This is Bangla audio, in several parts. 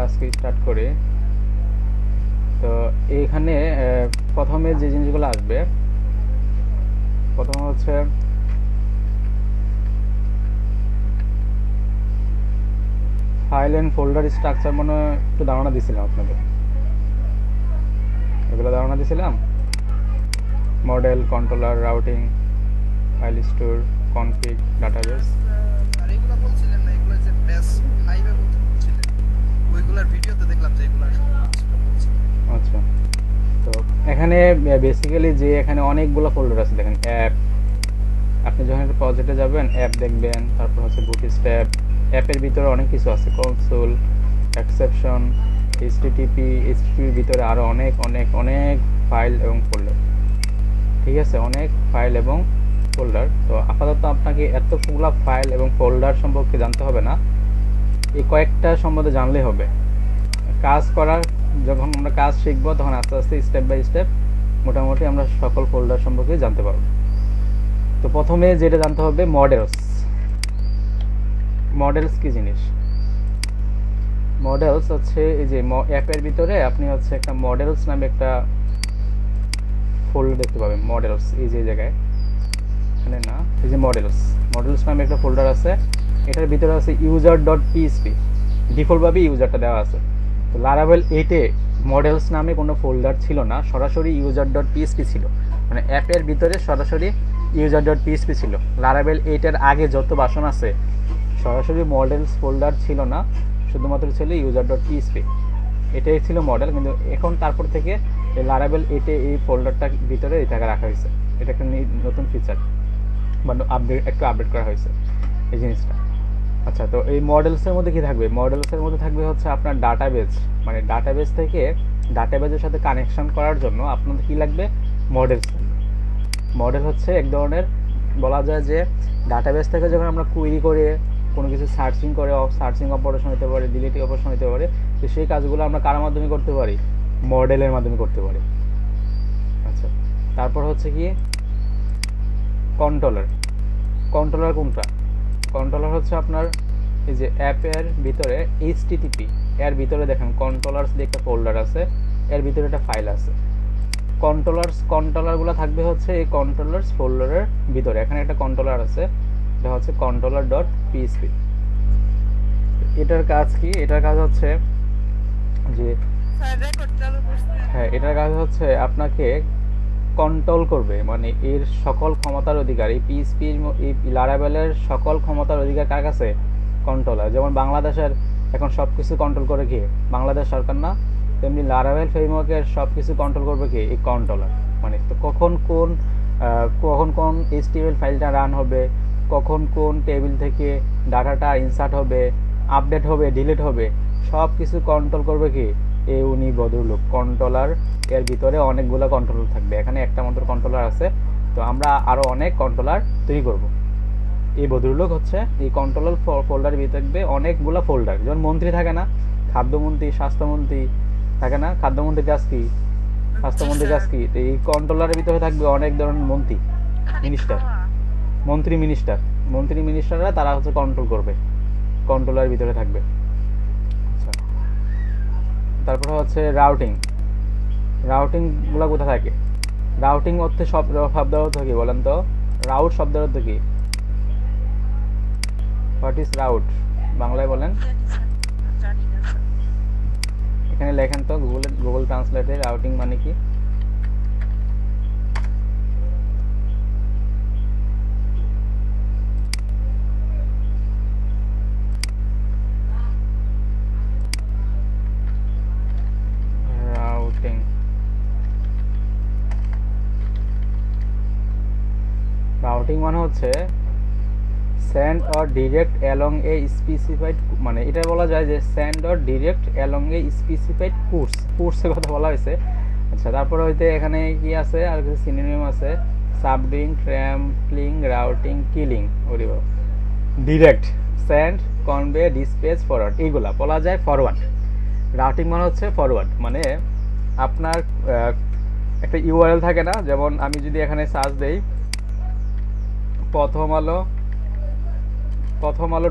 আজকে স্টার্ট করি। তো এইখানে প্রথমে যে জিনিসগুলো আসবে, প্রথমে হচ্ছে ফাইল অ্যান্ড ফোল্ডার স্ট্রাকচার, মনে একটু ধারণা দিছিলাম আপনাদের, এগুলো ধারণা দিছিলাম। Model, controller, routing, file store, config, database. আর এগুলো বলছিলেন না, এগুলো যে বেস 5 এ বলছিলেন, ওইগুলার ভিডিওতে দেখলাম যে এগুলা বলছিলেন। আচ্ছা, তো এখানে বেসিক্যালি যে এখানে অনেকগুলো ফোল্ডার আছে দেখেন। অ্যাপ, আপনি যখন একটা প্রজেক্টে যাবেন অ্যাপ দেখবেন, তারপর হচ্ছে বুটস্ট্র্যাপ, অ্যাপের ভিতরে অনেক কিছু আছে, কনসোল, এক্সেপশন, এইচটিটিপির ভিতরে আরও অনেক অনেক অনেক ফাইল এবং ফোল্ডার। ঠিক আছে, অনেক ফাইল এবং ফোল্ডার। তো আপাতত আপনাকে এতগুলা ফাইল এবং ফোল্ডার সম্পর্কে জানতে হবে না, এই কয়েকটা সম্বন্ধে জানলেই হবে। কাজ করার, যখন আমরা কাজ শিখবো তখন আস্তে আস্তে স্টেপ বাই স্টেপ মোটামুটি আমরা সকল ফোল্ডার সম্পর্কে জানতে পারবো। তো প্রথমে যেটা জানতে হবে, মডেলস। মডেলস কি জিনিস? মডেলস হচ্ছে এই যে অ্যাপের ভিতরে আপনি হচ্ছে একটা মডেলস নামে একটা ফোল্ডার দেখতে পাবেন। মডেলস এই যে জায়গায়, এখানে না, এই যে মডেলস, মডেলস নামে একটা ফোল্ডার আছে। এটার ভিতরে আছে ইউজার ডট পিএসপি, ডিফল্টভাবে ইউজারটা দেওয়া আছে। তো লারাভেল 8-এ মডেলস নামে কোনো ফোল্ডার ছিল না, সরাসরি ইউজার ডট পিএসপি ছিল, মানে অ্যাপের ভিতরে সরাসরি ইউজার ডট পিএসপি ছিল। লারাভেল 8-এর আগে যত ভার্সন আছে সরাসরি মডেলস ফোল্ডার ছিল না, শুধুমাত্র ছিল ইউজার ডট পিএসপি, এটাই ছিল মডেল। কিন্তু এখন তারপর থেকে এই লারাভেল 8-এ এই ফোল্ডারটার ভিতরে এটাকে রাখা হয়েছে, এটা একটা নতুন ফিচার, মানে একটু আপডেট করা হয়েছে এই জিনিসটা। আচ্ছা, তো এই মডেলসের মধ্যে কি থাকবে? মডেলসের মধ্যে থাকবে হচ্ছে আপনার ডাটাবেজ, মানে ডাটাবেজ থেকে ডাটাবেজের সাথে কানেকশন করার জন্য আপনাদের কি লাগবে? মডেলস। মডেল হচ্ছে এক ধরনের, বলা যায় যে ডাটাবেজ থেকে যখন আমরা কুইরি করে কোনো কিছু সার্চিং করে, সার্চিং অপারেশন হতে পারে, ডিলিটিং অপারেশন হতে পারে, তো সেই কাজগুলো আমরা কার মাধ্যমে করতে পারি? মডেলের মাধ্যমে করতে পারি। আচ্ছা, তারপর হচ্ছে কি কন্ট্রোলার। কন্ট্রোলার কোনটা? কন্ট্রোলার হচ্ছে আপনার এই যে অ্যাপের ভিতরে এইচটিটিপি, এর ভিতরে দেখেন কন্ট্রোলার্স দিয়ে একটা ফোল্ডার আছে, এর ভিতরে একটা ফাইল আছে। কন্ট্রোলারগুলো থাকবে হচ্ছে এই কন্ট্রোলার্স ফোল্ডারের ভিতরে। এখানে একটা কন্ট্রোলার আছে, এটা হচ্ছে কন্ট্রোলার ডট পিএসপি। এটার কাজ কি? এটার কাজ হচ্ছে যে, হ্যাঁ, এটার কাজ হচ্ছে আপনাকে কন্ট্রোল করবে, মানে এর সকল ক্ষমতার অধিকার, এই পিএসপির এই লারাভেলের সকল ক্ষমতার অধিকার কার কাছে? কন্ট্রোলার। যেমন বাংলাদেশের এখন সব কিছু কন্ট্রোল করে কে? বাংলাদেশ সরকার না? তেমনি লারাভেল ফ্রেমওয়ার্কের সব কিছু কন্ট্রোল করবে কে? এই কন্ট্রোলার। মানে তো কখন কোন এইচটিএমএল ফাইলটা রান হবে, কখন কোন টেবিল থেকে ডাটাটা ইনসার্ট হবে, আপডেট হবে, ডিলিট হবে, সব কিছু কন্ট্রোল করবে কি? এই উনি ভদ্রলোক কন্ট্রোলার। এর ভিতরে অনেকগুলো কন্ট্রোলার থাকবে, এখানে একটা মাত্র কন্ট্রোলার আছে, তো আমরা আরও অনেক কন্ট্রোলার তৈরি করব। এই ভদ্রলোক হচ্ছে এই কন্ট্রোলার ফোল্ডারের ভিতরে থাকবে অনেকগুলো ফোল্ডার। যেমন মন্ত্রী থাকে না, খাদ্যমন্ত্রী, স্বাস্থ্যমন্ত্রী থাকে না, খাদ্যমন্ত্রীর কাজ কি, স্বাস্থ্যমন্ত্রীর কাজ কি, তো এই কন্ট্রোলারের ভিতরে থাকবে অনেক ধরনের মন্ত্রী, মিনিস্টার, মন্ত্রী মিনিস্টাররা তারা হচ্ছে কন্ট্রোল করবে, কন্ট্রোলারের ভিতরে থাকবে। আচ্ছা, তারপরে হচ্ছে রাউটিং। রাউটিংগুলো কোথায় থাকে? রাউটিং অর্থে শব্দ অর্থ কি বলেন তো? রাউট শব্দের অর্থ কি? What is route? বাংলায় বলেন। এখানে লেখেন তো গুগল ট্রান্সলেটে রাউটিং মানে কি? রাউটিং, রাউটিং মানে হচ্ছে send or direct along A specified, মানে এটা বলা যায় যে send or direct along A specified কোর্সের কথা বলা হয়েছে। আচ্ছা, তারপরে হইতে এখানে কি আছে, আর কিছু সিনোনিম আছে, সাবডিং, trampling, routing, killing, direct, send, convey, dispatch, forward, এইগুলা বলা যায় ফরওয়ার্ড। রাউটিং মানে হচ্ছে ফরওয়ার্ড, মানে আপনার একটা ইউআরএল থাকে না, যেমন আমি যদি এখানে সার্চ দেই প্রথম আলো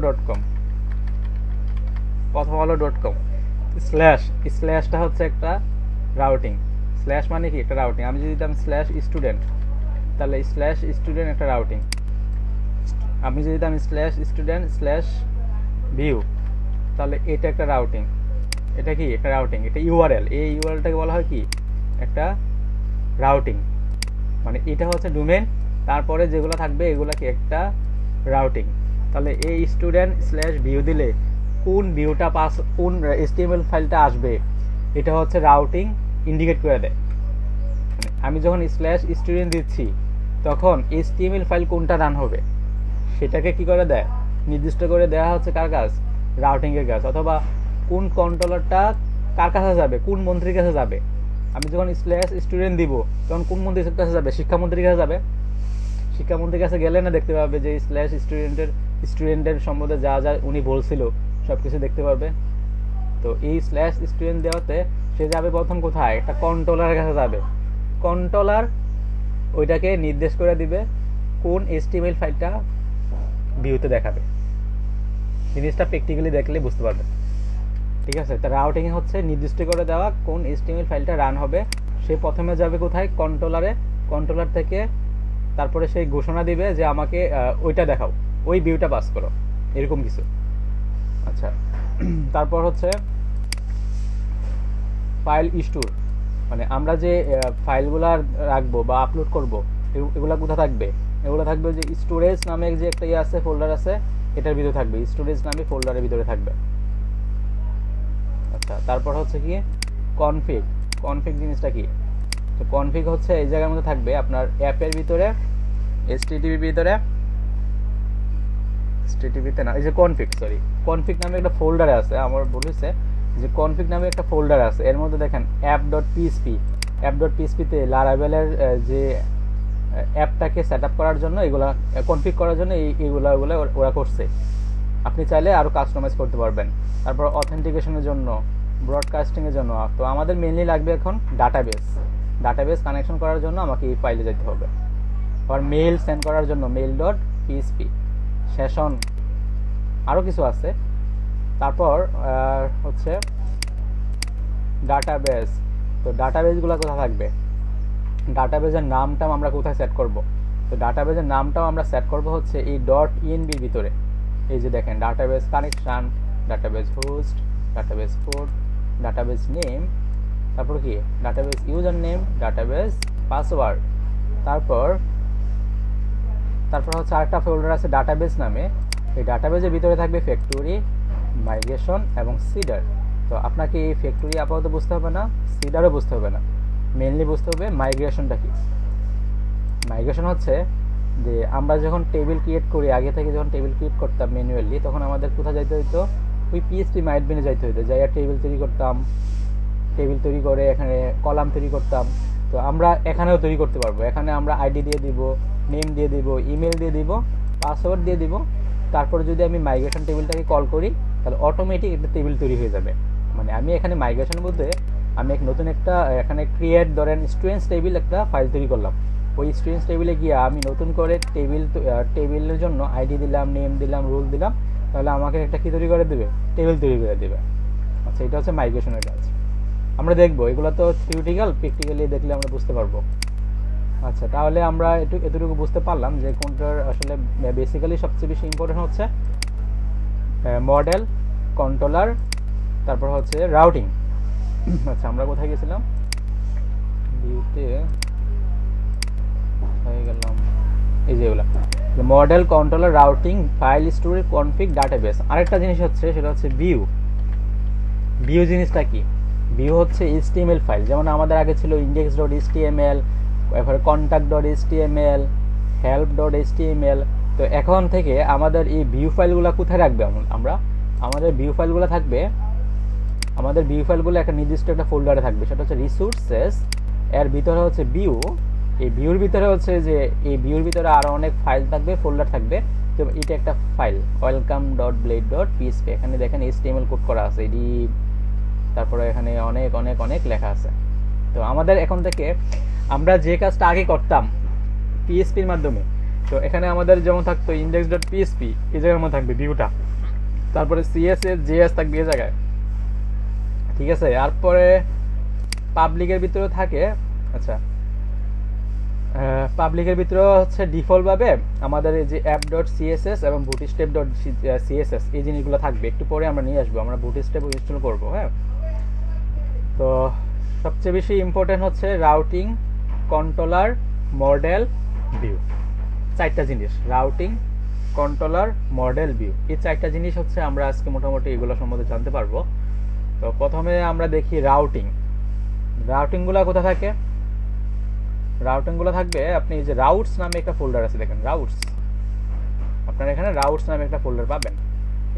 ডট কম, স্ল্যাশ, স্ল্যাশটা হচ্ছে একটা রাউটিং। স্ল্যাশ মানে কি? একটা রাউটিং। আমি যদি দিতাম স্ল্যাশ স্টুডেন্ট, তাহলে স্ল্যাশ স্টুডেন্ট একটা রাউটিং। আমি যদি দিতাম স্ল্যাশ স্টুডেন্ট স্ল্যাশ ভিউ, তাহলে এটা একটা রাউটিং। এটা কি? একটা রাউটিং। এটা ইউআরএল, এই ইউআরএলটাকে বলা হয় কি? একটা রাউটিং। মানে এটা হচ্ছে ডোমেন, তারপরে যেগুলো থাকবে এগুলো কি? একটা রাউটিং। তাহলে এই স্টুডেন্ট স্ল্যাশ ভিউ দিলে কোন ভিউটা পাস, কোন HTML ফাইলটা আসবে, এটা হচ্ছে রাউটিং ইন্ডিকেট করে দেয়। মানে আমি যখন স্ল্যাশ স্টুডেন্ট দিচ্ছি তখন HTML ফাইল কোনটা রান হবে সেটাকে কি করে দেয়? নির্দিষ্ট করে দেওয়া হচ্ছে কার কাজ? রাউটিংয়ের কাজ। অথবা কোন কন্ট্রোলারটা কার কাছে যাবে, কোন মন্ত্রীর কাছে যাবে। আমি যখন স্ল্যাশ স্টুডেন্ট দিব তখন কোন মন্ত্রীর কাছে যাবে? শিক্ষামন্ত্রীর কাছে যাবে। শিক্ষামন্ত্রীর কাছে গেলে না দেখতে পাবে যে স্ল্যাশ স্টুডেন্টের সম্বন্ধে যা যা উনি বলছিল সব কিছু দেখতে পারবে। তো এই স্ল্যাশ স্টুডেন্ট দেওয়াতে সে যাবে প্রথম কোথায়? একটা কন্ট্রোলারের কাছে যাবে। কন্ট্রোলার ওইটাকে নির্দেশ করে দিবে কোন HTML ফাইলটা ভিউতে দেখাবে। জিনিসটা প্র্যাকটিক্যালি দেখলে বুঝতে পারবে। ঠিক আছে? তা রাউটিং হচ্ছে নির্দিষ্ট করে দেওয়া কোন HTML ফাইলটা রান হবে। সে প্রথমে যাবে কোথায়? কন্ট্রোলারে। কন্ট্রোলার থেকে তারপরে সেই ঘোষণা দিবে যে আমাকে ওইটা দেখাও, ওই ভিউটা পাস করো, এরকম কিছু। আচ্ছা, তারপর হচ্ছে ফাইল স্টোর। মানে আমরা যে ফাইলগুলো রাখবো বা আপলোড করব, এগুলো কোথায় থাকবে? এগুলো থাকবে যে স্টোরেজ নামে যে একটা ইয়ে আছে, ফোল্ডার আছে, এটার ভিতরে থাকবে। স্টোরেজ নামে ফোল্ডারের ভিতরে থাকবে। আচ্ছা, তারপর হচ্ছে কি? কনফিগ। কনফিগ জিনিসটা কি? তো কনফিগ হচ্ছে এই জায়গার মধ্যে থাকবে আপনার অ্যাপের ভিতরে, HTTP ভিতরে, HTTP-তে না, এই যে কনফিগ, সরি, কনফিগ নামে একটা ফোল্ডারে আছে। আমার বলেছে যে কনফিগ নামে একটা ফোল্ডার আছে, এর মধ্যে দেখেন app.php। app.php-তে লারাভেলের যে অ্যাপটাকে সেট আপ করার জন্য, এগুলা কনফিগ করার জন্য এইগুলা ওরা করছে। আপনি চাইলে আরও কাস্টমাইজ করতে পারবেন। তারপর অথেন্টিকেশনের জন্য, ব্রডকাস্টিংয়ের জন্য। তো আমাদের মেনলি লাগবে এখন ডাটাবেস। ডাটাবেস কানেকশন করার জন্য আমাকে এই ফাইলে যেতে হবে। আবার মেইল সেন্ড করার জন্য mail.php, সেশন, আরও কিছু আছে। তারপর হচ্ছে ডাটাবেস। তো ডাটাবেসগুলো কোথায় থাকবে? ডাটাবেসের নামটাও আমরা কোথায় সেট করব? তো ডাটাবেসের নামটাও আমরা সেট করব হচ্ছে এই .env-র ভিতরে। এই যে দেখেন, database connection, database host, database port, database name, তারপর কি? Database user name, database password. তারপর হচ্ছে আরেকটা ফোল্ডার আছে ডাটাবেস নামে। এই ডাটাবেসের ভিতরে থাকবে ফ্যাক্টরি, মাইগ্রেশন এবং সিডার। তো আপনাকে এই ফ্যাক্টরি আপাতত বুঝতে হবে না, সিডারও বুঝতে হবে না, মেনলি বুঝতে হবে মাইগ্রেশনটা কি। মাইগ্রেশন হচ্ছে যে আমরা যখন টেবিল ক্রিয়েট করি, আগে থেকে যখন টেবিল ক্রিয়েট করতাম ম্যানুয়ালি, তখন আমাদের কোথায় যাইতে হইতো? ওই PHP মাইডবেনে যাইতে হইতো, যাই টেবিল তৈরি করতাম। টেবিল তৈরি করে এখানে কলাম তৈরি করতাম। তো আমরা এখানেও তৈরি করতে পারবো। এখানে আমরা আইডি দিয়ে দিব, নেম দিয়ে দিব, ইমেল দিয়ে দিব, পাসওয়ার্ড দিয়ে দিব। তারপরে যদি আমি মাইগ্রেশন টেবিলটাকে কল করি তাহলে অটোমেটিক একটা টেবিল তৈরি হয়ে যাবে। মানে আমি এখানে মাইগ্রেশন বলতে আমি নতুন একটা এখানে ক্রিয়েট ধরেন স্টুডেন্টস টেবিল একটা ফাইল তৈরি করলাম। ওই স্টুডেন্টস টেবিলে গিয়ে আমি নতুন করে টেবিলের জন্য আইডি দিলাম, নেম দিলাম, রোল দিলাম, তাহলে আমাকে একটা কী তৈরি করে দেবে? টেবিল তৈরি করে দেবে। আচ্ছা, এটা হচ্ছে মাইগ্রেশনের কাজ। আমরা দেখবো, এগুলো তো থিওরিটিক্যাল, প্র্যাকটিক্যালি দেখলে আমরা বুঝতে পারবো। আচ্ছা, তাহলে আমরা এতটুকু বুঝতে পারলাম যে কোনটার আসলে বেসিক্যালি সবচেয়ে বেশি ইম্পর্টেন্ট হচ্ছে মডেল, কন্ট্রোলার, তারপর হচ্ছে রাউটিং। আচ্ছা, আমরা কোথায় গেছিলাম? ভিউতে হয়ে গেলাম, এই যেগুলো model, controller, routing, file storage, config, database. আরেকটা জিনিস হচ্ছে, সেটা হচ্ছে ভিউ। ভিউ জিনিসটা কি? ভিউ হচ্ছে HTML ফাইল। যেমন আমাদের আগে ছিল index.html, এরপরে contact.html, help.html। তো এখন থেকে আমাদের এই ভিউ ফাইলগুলো কোথায় রাখবে? আমরা আমাদের ভিউ ফাইলগুলো থাকবে, আমাদের ভিউ ফাইলগুলো একটা নির্দিষ্ট একটা ফোল্ডারে থাকবে, সেটা হচ্ছে রিসোর্সেস। এর ভিতরে হচ্ছে ভিউ। এই ভিউর ভিতরে হচ্ছে যে এই ভিউর ভিতরে আরও অনেক ফাইল থাকবে, ফোল্ডার থাকবে। তো এটা একটা ফাইল welcome.blade.php। এখানে দেখেন HTML কোড করা আছে, এডি, তারপরে এখানে অনেক অনেক অনেক লেখা আছে। তো আমাদের এখন থেকে আমরা যে কাজটা আগে করতাম PHP-র মাধ্যমে, তো এখানে আমাদের যেমন থাকতো index.php, এই জায়গার মধ্যে থাকবে ভিউটা। তারপরে CSS JS থাকবে এই জায়গায়। ঠিক আছে, তারপরে পাবলিকের ভিতরে থাকে, আচ্ছা পাবলিকের ভিতরে হচ্ছে ডিফল্টভাবে আমাদের এই যে অ্যাপ ডট সিএসএস এবং বুটস্ট্র্যাপ ডট সিএসএস এই জিনিসগুলো থাকবে, একটু পরে আমরা নিয়ে আসবো, আমরা বুটস্ট্র্যাপ ইনস্টল করবো। হ্যাঁ, তো সবচেয়ে বেশি ইম্পর্টেন্ট হচ্ছে রাউটিং, কন্ট্রোলার, মডেল, ভিউ, চারটা জিনিস, রাউটিং, কন্ট্রোলার, মডেল, ভিউ, এই চারটা জিনিস হচ্ছে আমরা আজকে মোটামুটি এগুলো সম্বন্ধে জানতে পারবো। তো প্রথমে আমরা দেখি রাউটিং। রাউটিংগুলো কোথায় থাকে? রাউটিংগুলো থাকবে, আপনি এই যে রাউটস নামে একটা ফোল্ডার আছে, দেখেন রাউটস, আপনার এখানে রাউটস নামে একটা ফোল্ডার পাবেন।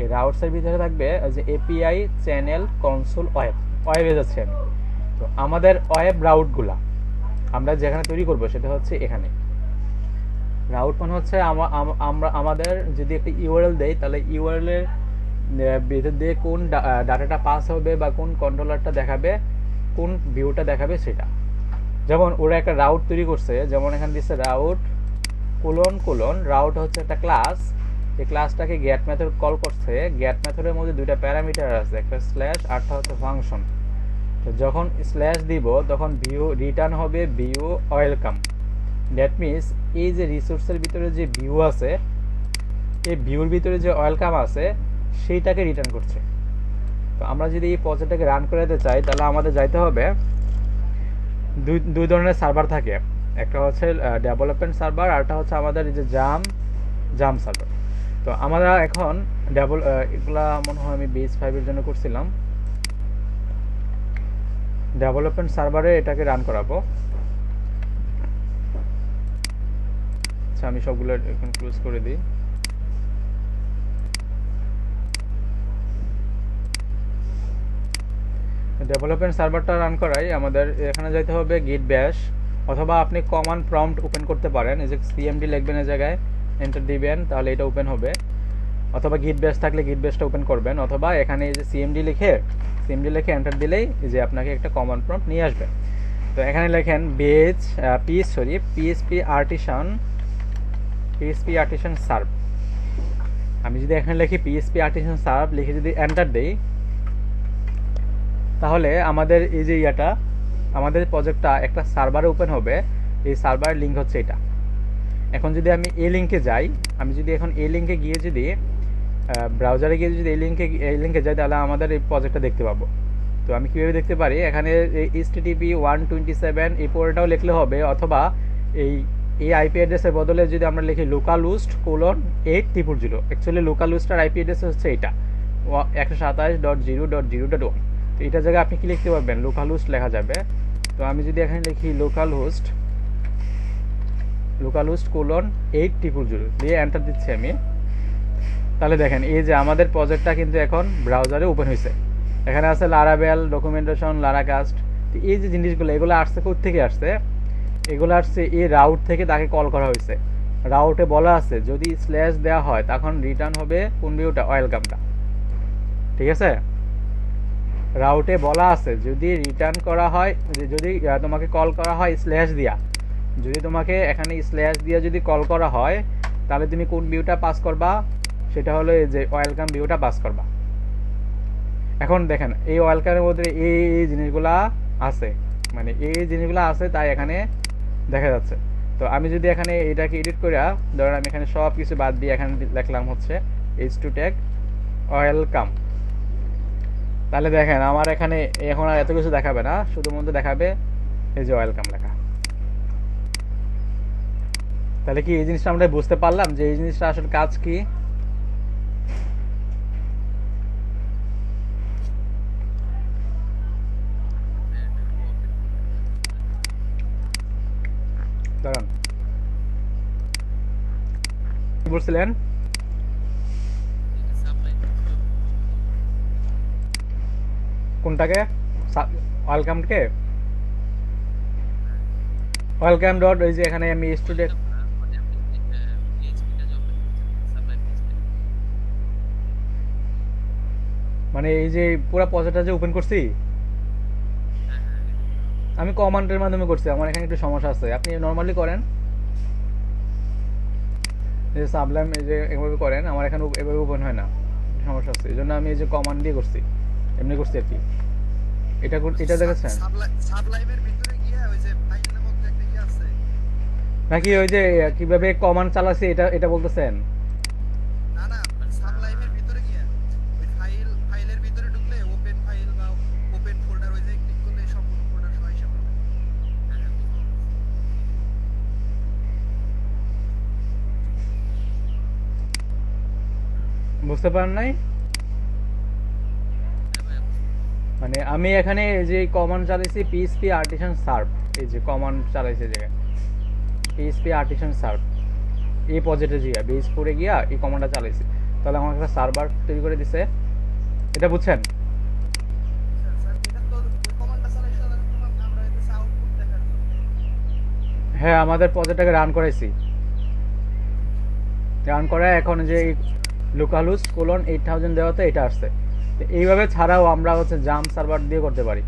এই রাউটসের ভিতরে থাকবে যে এপিআই, চ্যানেল, কনসোল, ওয়েবে যাচ্ছে আমি। তো আমাদের ওয়েব রাউটগুলা আমরা যেখানে তৈরি করব সেটা হচ্ছে এখানে। রাউট মানে হচ্ছে আমরা আমাদের যদি একটা ইউআরএল দেই, তাহলে ইউআরএল এর ভিতর দিয়ে কোন ডাটাটা পাস হবে বা কোন কন্ট্রোলারটা দেখাবে, কোন ভিউটা দেখাবে সেটা। যেমন ওরা একটা রাউট তৈরি করছে, যেমন এখানে দিচ্ছে রাউট কোলন, রাউট হচ্ছে একটা ক্লাস, এই ক্লাসটাকে গেট মেথড কল করছে। গেট মেথডের মধ্যে দুইটা প্যারামিটার আছে, একটা স্ল্যাশ আরটা হচ্ছে ফাংশন। তো যখন স্ল্যাশ দিব তখন ভিউ রিটার্ন হবে ভিউ ওয়েলকাম। দ্যাট মিনস এই যে রিসোর্সের ভিতরে যে ভিউ আছে, এই ভিউর ভিতরে যে ওয়েলকাম আছে সেইটাকে রিটার্ন করছে। তো আমরা যদি এই প্রজেক্টটাকে রান করাতে চাই, তাহলে আমাদের যাইতে হবে, দুই ধরনের সার্ভার থাকে, একটা হচ্ছে ডেভেলপমেন্ট সার্ভার, আরটা হচ্ছে আমাদের এই যে জাম সার্ভার। তো আমরা এখন এগুলা মনে হয় আমি বেস 5 এর জন্য করছিলাম, ডেভেলপমেন্ট সার্ভারে এটাকে রান করাবো। আচ্ছা, আমি সবগুলো এখন ক্লোজ করে দিই। ডেভেলপমেন্ট সার্ভারটা রান করাই আমাদের এখানে যাইতে হবে গিট ব্যাশ, অথবা আপনি কমান্ড প্রম্পট ওপেন করতে পারেন, এই যে সিএমডি লিখবেন, এই জায়গায় এন্টার দিবেন, তাহলে এটা ওপেন হবে। অথবা গিট ব্যাশ থাকলে গিট ব্যাশটা ওপেন করবেন, অথবা এখানে এই যে সিএমডি লিখে এন্টার দিলেই যে আপনাকে একটা কমান্ড প্রম্পট নিয়ে আসবে। তো এখানে লেখেন পিএসপি আর্টিসান সার্ভ। আমি যদি এখানে লিখি পিএসপি আর্টিসান সার্ভ লিখে যদি এন্টার দেই, তাহলে আমাদের এই যে আমাদের প্রজেক্টটা একটা সার্ভারে ওপেন হবে। এই সার্ভারের লিঙ্ক হচ্ছে এটা। এখন যদি আমি এই লিঙ্কে যাই, আমি যদি এখন এই লিঙ্কে গিয়ে যদি ব্রাউজারে গিয়ে যদি এই লিঙ্কে যাই, তাহলে আমাদের এই প্রজেক্টটা দেখতে পাবো। তো আমি কীভাবে দেখতে পারি, এখানে HTTP 127 এই পোর্টটাও লিখলে হবে, অথবা এই আইপি অ্যাড্রেসের বদলে যদি আমরা লিখি localhost:800, অ্যাকচুয়ালি localhost-এর আইপি অ্যাড্রেস হচ্ছে এটা 127.0.0.1। তো এটা জায়গায় আপনি কি লিখতে পারবেন, localhost লেখা যাবে। তো আমি যদি এখানে লিখি localhost:800 দিয়ে এন্টার দিচ্ছি আমি, তাহলে দেখেন এই যে আমাদের প্রজেক্টটা কিন্তু এখন ব্রাউজারে ওপেন হয়েছে। এখানে আছে লারাভেল, ডকুমেন্টেশন, লারাকাস্ট। তো এই যে জিনিসগুলো, এগুলো আসছে কোত্থেকে আসছে? এগুলো আসছে এই রাউট থেকে, তাকে কল করা হয়েছে। রাউটে বলা আছে যদি স্ল্যাশ দেওয়া হয় তখন রিটার্ন হবে কোন ভিউটা, ওয়েলকামটা। ঠিক আছে, রাউটে বলা আছে যদি রিটার্ন করা হয়, যদি তোমাকে কল করা হয় স্ল্যাশ দিয়া, যদি তোমাকে এখানে স্ল্যাশ দিয়া যদি কল করা হয়, তাহলে তুমি কোন ভিউটা পাস করবা, সেটা হলো এই যে ওয়েলকাম ভিউটা পাস করবা। এখন দেখেন এই ওয়েলকামের মধ্যে এই জিনিসগুলা আছে, মানে এই জিনিসগুলো আছে, তাই এখানে দেখা যাচ্ছে। তো আমি যদি এখানে এটাকে এডিট করে, ধরেন আমি এখানে সব কিছু বাদ দিয়ে এখানে লিখলাম হচ্ছে h2 ট্যাগ ওয়েলকাম, তাহলে দেখেন আমার এখানে এখন আর এত কিছু দেখাবে না, শুধুমাত্র দেখাবে এই যে ওয়েলকাম লেখা। তাহলে কি এই জিনিসটা আমরা বুঝতে পারলাম যে এই জিনিসটা আসলে কাজ কি? দাঁড়ান, কি বলছিলেন? কোনটাকে? ওয়েলকামকে? ওয়েলকাম ডট ওই যে এখানে আমি স্টুডেন্ট, মানে এই যে পুরো প্রজেক্টটা যে ওপেন করছি আমি কমান্ডের মাধ্যমে করছি, আমার এখানে একটু সমস্যা আছে। আপনি নর্মালি করেন, এই যে সাবলাইম এই যে এভাবে করেন, আমার এখানে এভাবে ওপেন হয় না, সমস্যা আছে। এই জন্য আমি এই যে কমান্ড দিয়ে করছি, এমনি করছি আর কি। এটা দেখেছেন সাবলাইমের ভিতরে গিয়ে ওই যে ফাইল নামক যে একটা ইয়ে আছে, নাকি ওই যে কিভাবে কমান্ড চালাচ্ছি এটা বলতেছেন? না না সাবলাইমের ভিতরে গিয়ে ওই ফাইলের ভিতরে ঢুকলে ওপেন ফাইল বা ওপেন ফোল্ডার ওই যে ক্লিক করলে সম্পূর্ণ ফোল্ডার সহ হিসাব হবে। বুঝতে পারেন নাই? মানে আমি এখানে যে কমান্ড চালাইছি পিএইচপি আর্টিসান সার্ভ, এই যে কমান্ড চালাইছি জায়গায় পিএইচপি আর্টিসান সার্ভ, এই প্রজেক্টে গিয়া বেস করে গিয়া এই কমান্ডটা চালাইছি, তাহলে আমার একটা সার্ভার তৈরি করে দিছে। এটা বুঝছেন? স্যার স্যার এটা তো ওই কমান্ডটা চালাই সাধারণত আমরা হইতেছে আউটপুট দেখার জন্য। হ্যাঁ, আমাদের প্রজেক্টটাকে রান করাইছি, রান করায় এখন যে লোকালহোস্ট কোলন 8000 দেওয়াতে এটা আসছে। তো এইভাবে ছাড়াও আমরা হচ্ছে জাম্প সার্ভার দিয়ে করতে পারি।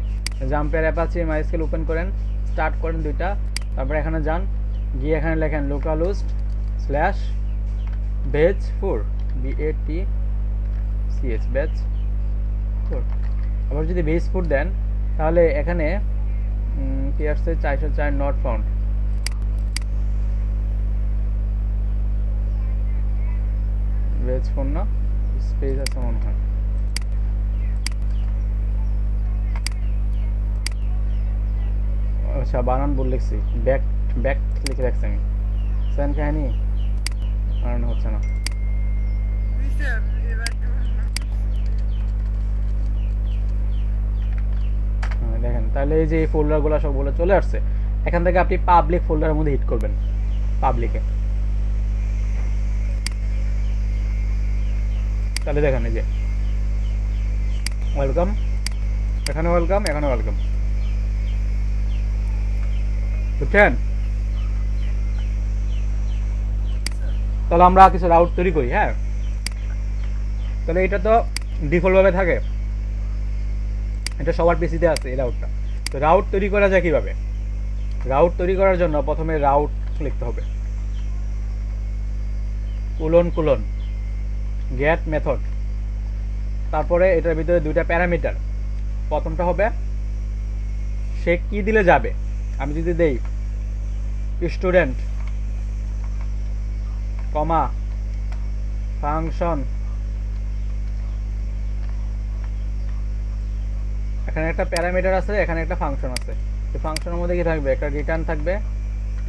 জাম্পের অ্যাপাচি মাইস্কেল ওপেন করেন, স্টার্ট করেন দুইটা, তারপরে এখানে যান, গিয়ে এখানে লেখেন localhost slash base 4 BATCH base 4। আবার যদি বেজ 4 দেন তাহলে এখানে কি আসছে 404 নট ফাউন্ড। বেজ 4 না, স্পেস আছে মনে হয়। আচ্ছা, বানান ভুল লিখছি, ব্যাক ব্যাক লিখে রাখছি আমি। সেন কাহিনী বানানো হচ্ছে না। দেখেন তাহলে এই যে এই ফোল্ডারগুলো সবগুলো চলে আসছে। এখান থেকে আপনি পাবলিক ফোল্ডারের মধ্যে হিট করবেন, পাবলিকে। তাহলে দেখেন এই যে ওয়েলকাম, এখানে ওয়েলকাম, এখানে ওয়েলকাম, বুঝছেন? তাহলে আমরা কিছু রাউট তৈরি করি। হ্যাঁ, তাহলে এটা তো ডিফল্টভাবে থাকে, এটা সবার পিসিতে আছে এই রাউটটা। তো রাউট তৈরি করা যায় কিভাবে? রাউট তৈরি করার জন্য প্রথমে রাউট লিখতে হবে, কোলন গেট মেথড, তারপরে এটার ভিতরে দুইটা প্যারামিটার। প্রথমটা হবে সে কি দিলে যাবে। আমি যদি দেই স্টুডেন্ট কমা ফাংশন, এখানে একটা প্যারামিটার আছে, এখানে একটা ফাংশন আছে। তো ফাংশনের মধ্যে কি থাকবে? একটা রিটার্ন থাকবে,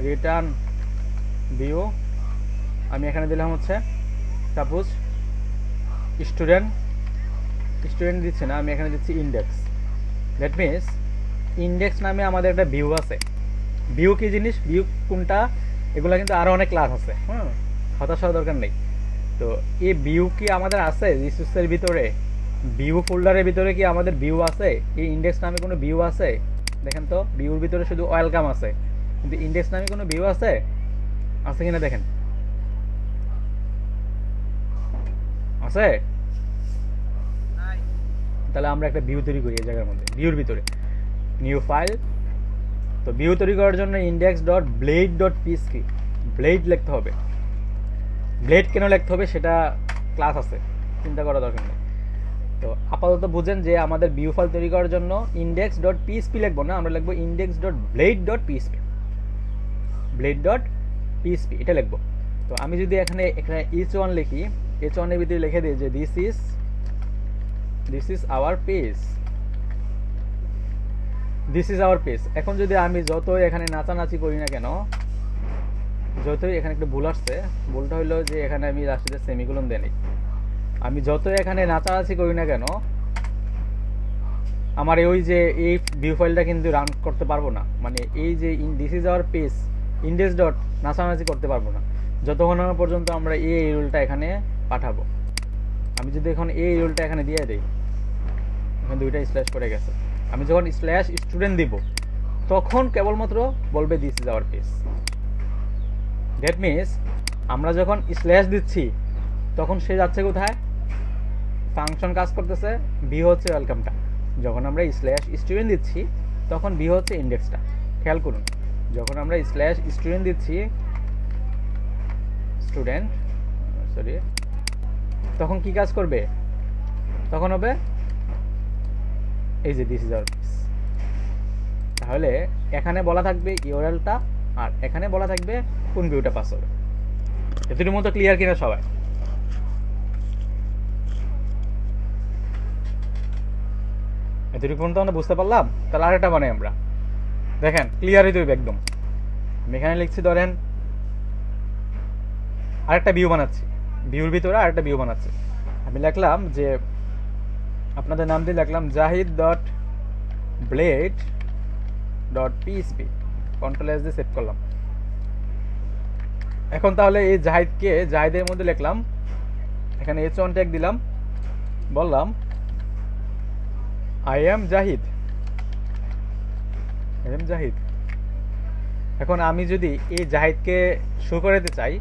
রিটার্ন ভিউ। আমি এখানে দিলাম হচ্ছে সাপোজ স্টুডেন্ট দিচ্ছি না, আমি এখানে দিচ্ছি ইন্ডেক্স। দ্যাট মিনস ইন্ডেক্স নামে আমাদের একটা ভিউ আছে। ভিউ কি জিনিস, ভিউ কোনটা, এগুলো কিন্তু আরও অনেক ক্লাস আছে। হতাশ হওয়ার দরকার নেই। তো এই ভিউ কি আমাদের আছে রিসোর্সের ভিতরে? ভিউ ফোল্ডারের ভিতরে কি আমাদের ভিউ আছে? এই ইন্ডেক্স নামে কোনো ভিউ আছে? দেখেন তো, ভিউর ভিতরে শুধু ওয়েলকাম আছে, কিন্তু ইন্ডেক্স নামে কোনো ভিউ আছে কিনা দেখেন। আছে? নাই। তাহলে আমরা একটা ভিউ তৈরি করি এই জায়গার মধ্যে, ভিউর ভিতরে নিউ ফাইল। তো ভিউ তৈরি করার জন্য index.blade.php ব্লেড লিখতে হবে। ব্লেড কেন লিখতে হবে সেটা ক্লাস আছে, চিন্তা করা দরকার নেই। তো আপাতত বুঝেন যে আমাদের ভিউ ফাইল তৈরি করার জন্য index.php লিখবো না, আমরা লিখবো index.blade.php, blade.php এটা লিখবো। তো আমি যদি এখানে h1 লিখি, h1 এর ভিতরে লিখে দিই যে this is our page, this is our page. এখন যদি আমি যতই এখানে নাচানাচি করি না কেন, যতই এখানে একটা ভুল আসছে, ভুলটা হইলো যে এখানে আমি লাস্টে সেমিকোলন দেই নাই। আমি যতই এখানে নাচানাচি করি না কেন, আমার ওই যে এই ভিউ ফাইলটা কিন্তু রান করতে পারবো না। মানে এই যে this is our page index dot নাচানাচি করতে পারবো না যতক্ষণ না পর্যন্ত আমরা এই রুলটা এখানে পাঠাবো। আমি যদি এখন এই রুলটা এখানে দিয়ে দিই, এখানে দুইটা স্ল্যাশ করে গেছে, আমি যখন স্ল্যাশ স্টুডেন্ট দিব তখন কেবলমাত্র বলবে this is our page. That means আমরা যখন স্ল্যাশ দিচ্ছি তখন সে যাচ্ছে কোথায়? ফাংশন কাজ করতেছে, বি হচ্ছে ওয়েলকামটা। যখন আমরা স্ল্যাশ স্টুডেন্ট দিচ্ছি তখন বি হচ্ছে ইন্ডেক্সটা। খেয়াল করুন, যখন আমরা স্ল্যাশ স্টুডেন্ট দিচ্ছি তখন কি কাজ করবে? তখন হবে এই যে দিস ইজ আওয়ার পেজ। তাহলে এখানে বলা থাকবে ইউআরএলটা আর এখানে বলা থাকবে কোন ভিউটা পাস হবে। এতটুকু মতো ক্লিয়ার কিনা সবাই? এতটুকু পর্যন্ত আমরা বুঝতে পারলাম। তাহলে আরেকটা বানাই আমরা, দেখেন ক্লিয়ার হয়ে যাবে একদম। আমি এখানে লিখছি ধরেন আরেকটা ভিউ বানাচ্ছি, ভিউর ভিতরে আরেকটা ভিউ বানাচ্ছি। আমি লিখলাম যে আপনাদের নাম দিয়ে লিখলাম Zahid dot blade dot PSP, control S দিয়ে সেভ করলাম। এখন তাহলে এই জাহিদকে জাহিদের মধ্যে লিখলাম, এখানে H1 ট্যাগ দিলাম, বললাম I am Zahid, I am Zahid. এখন আমি যদি এই জাহিদকে শো করাতে চাই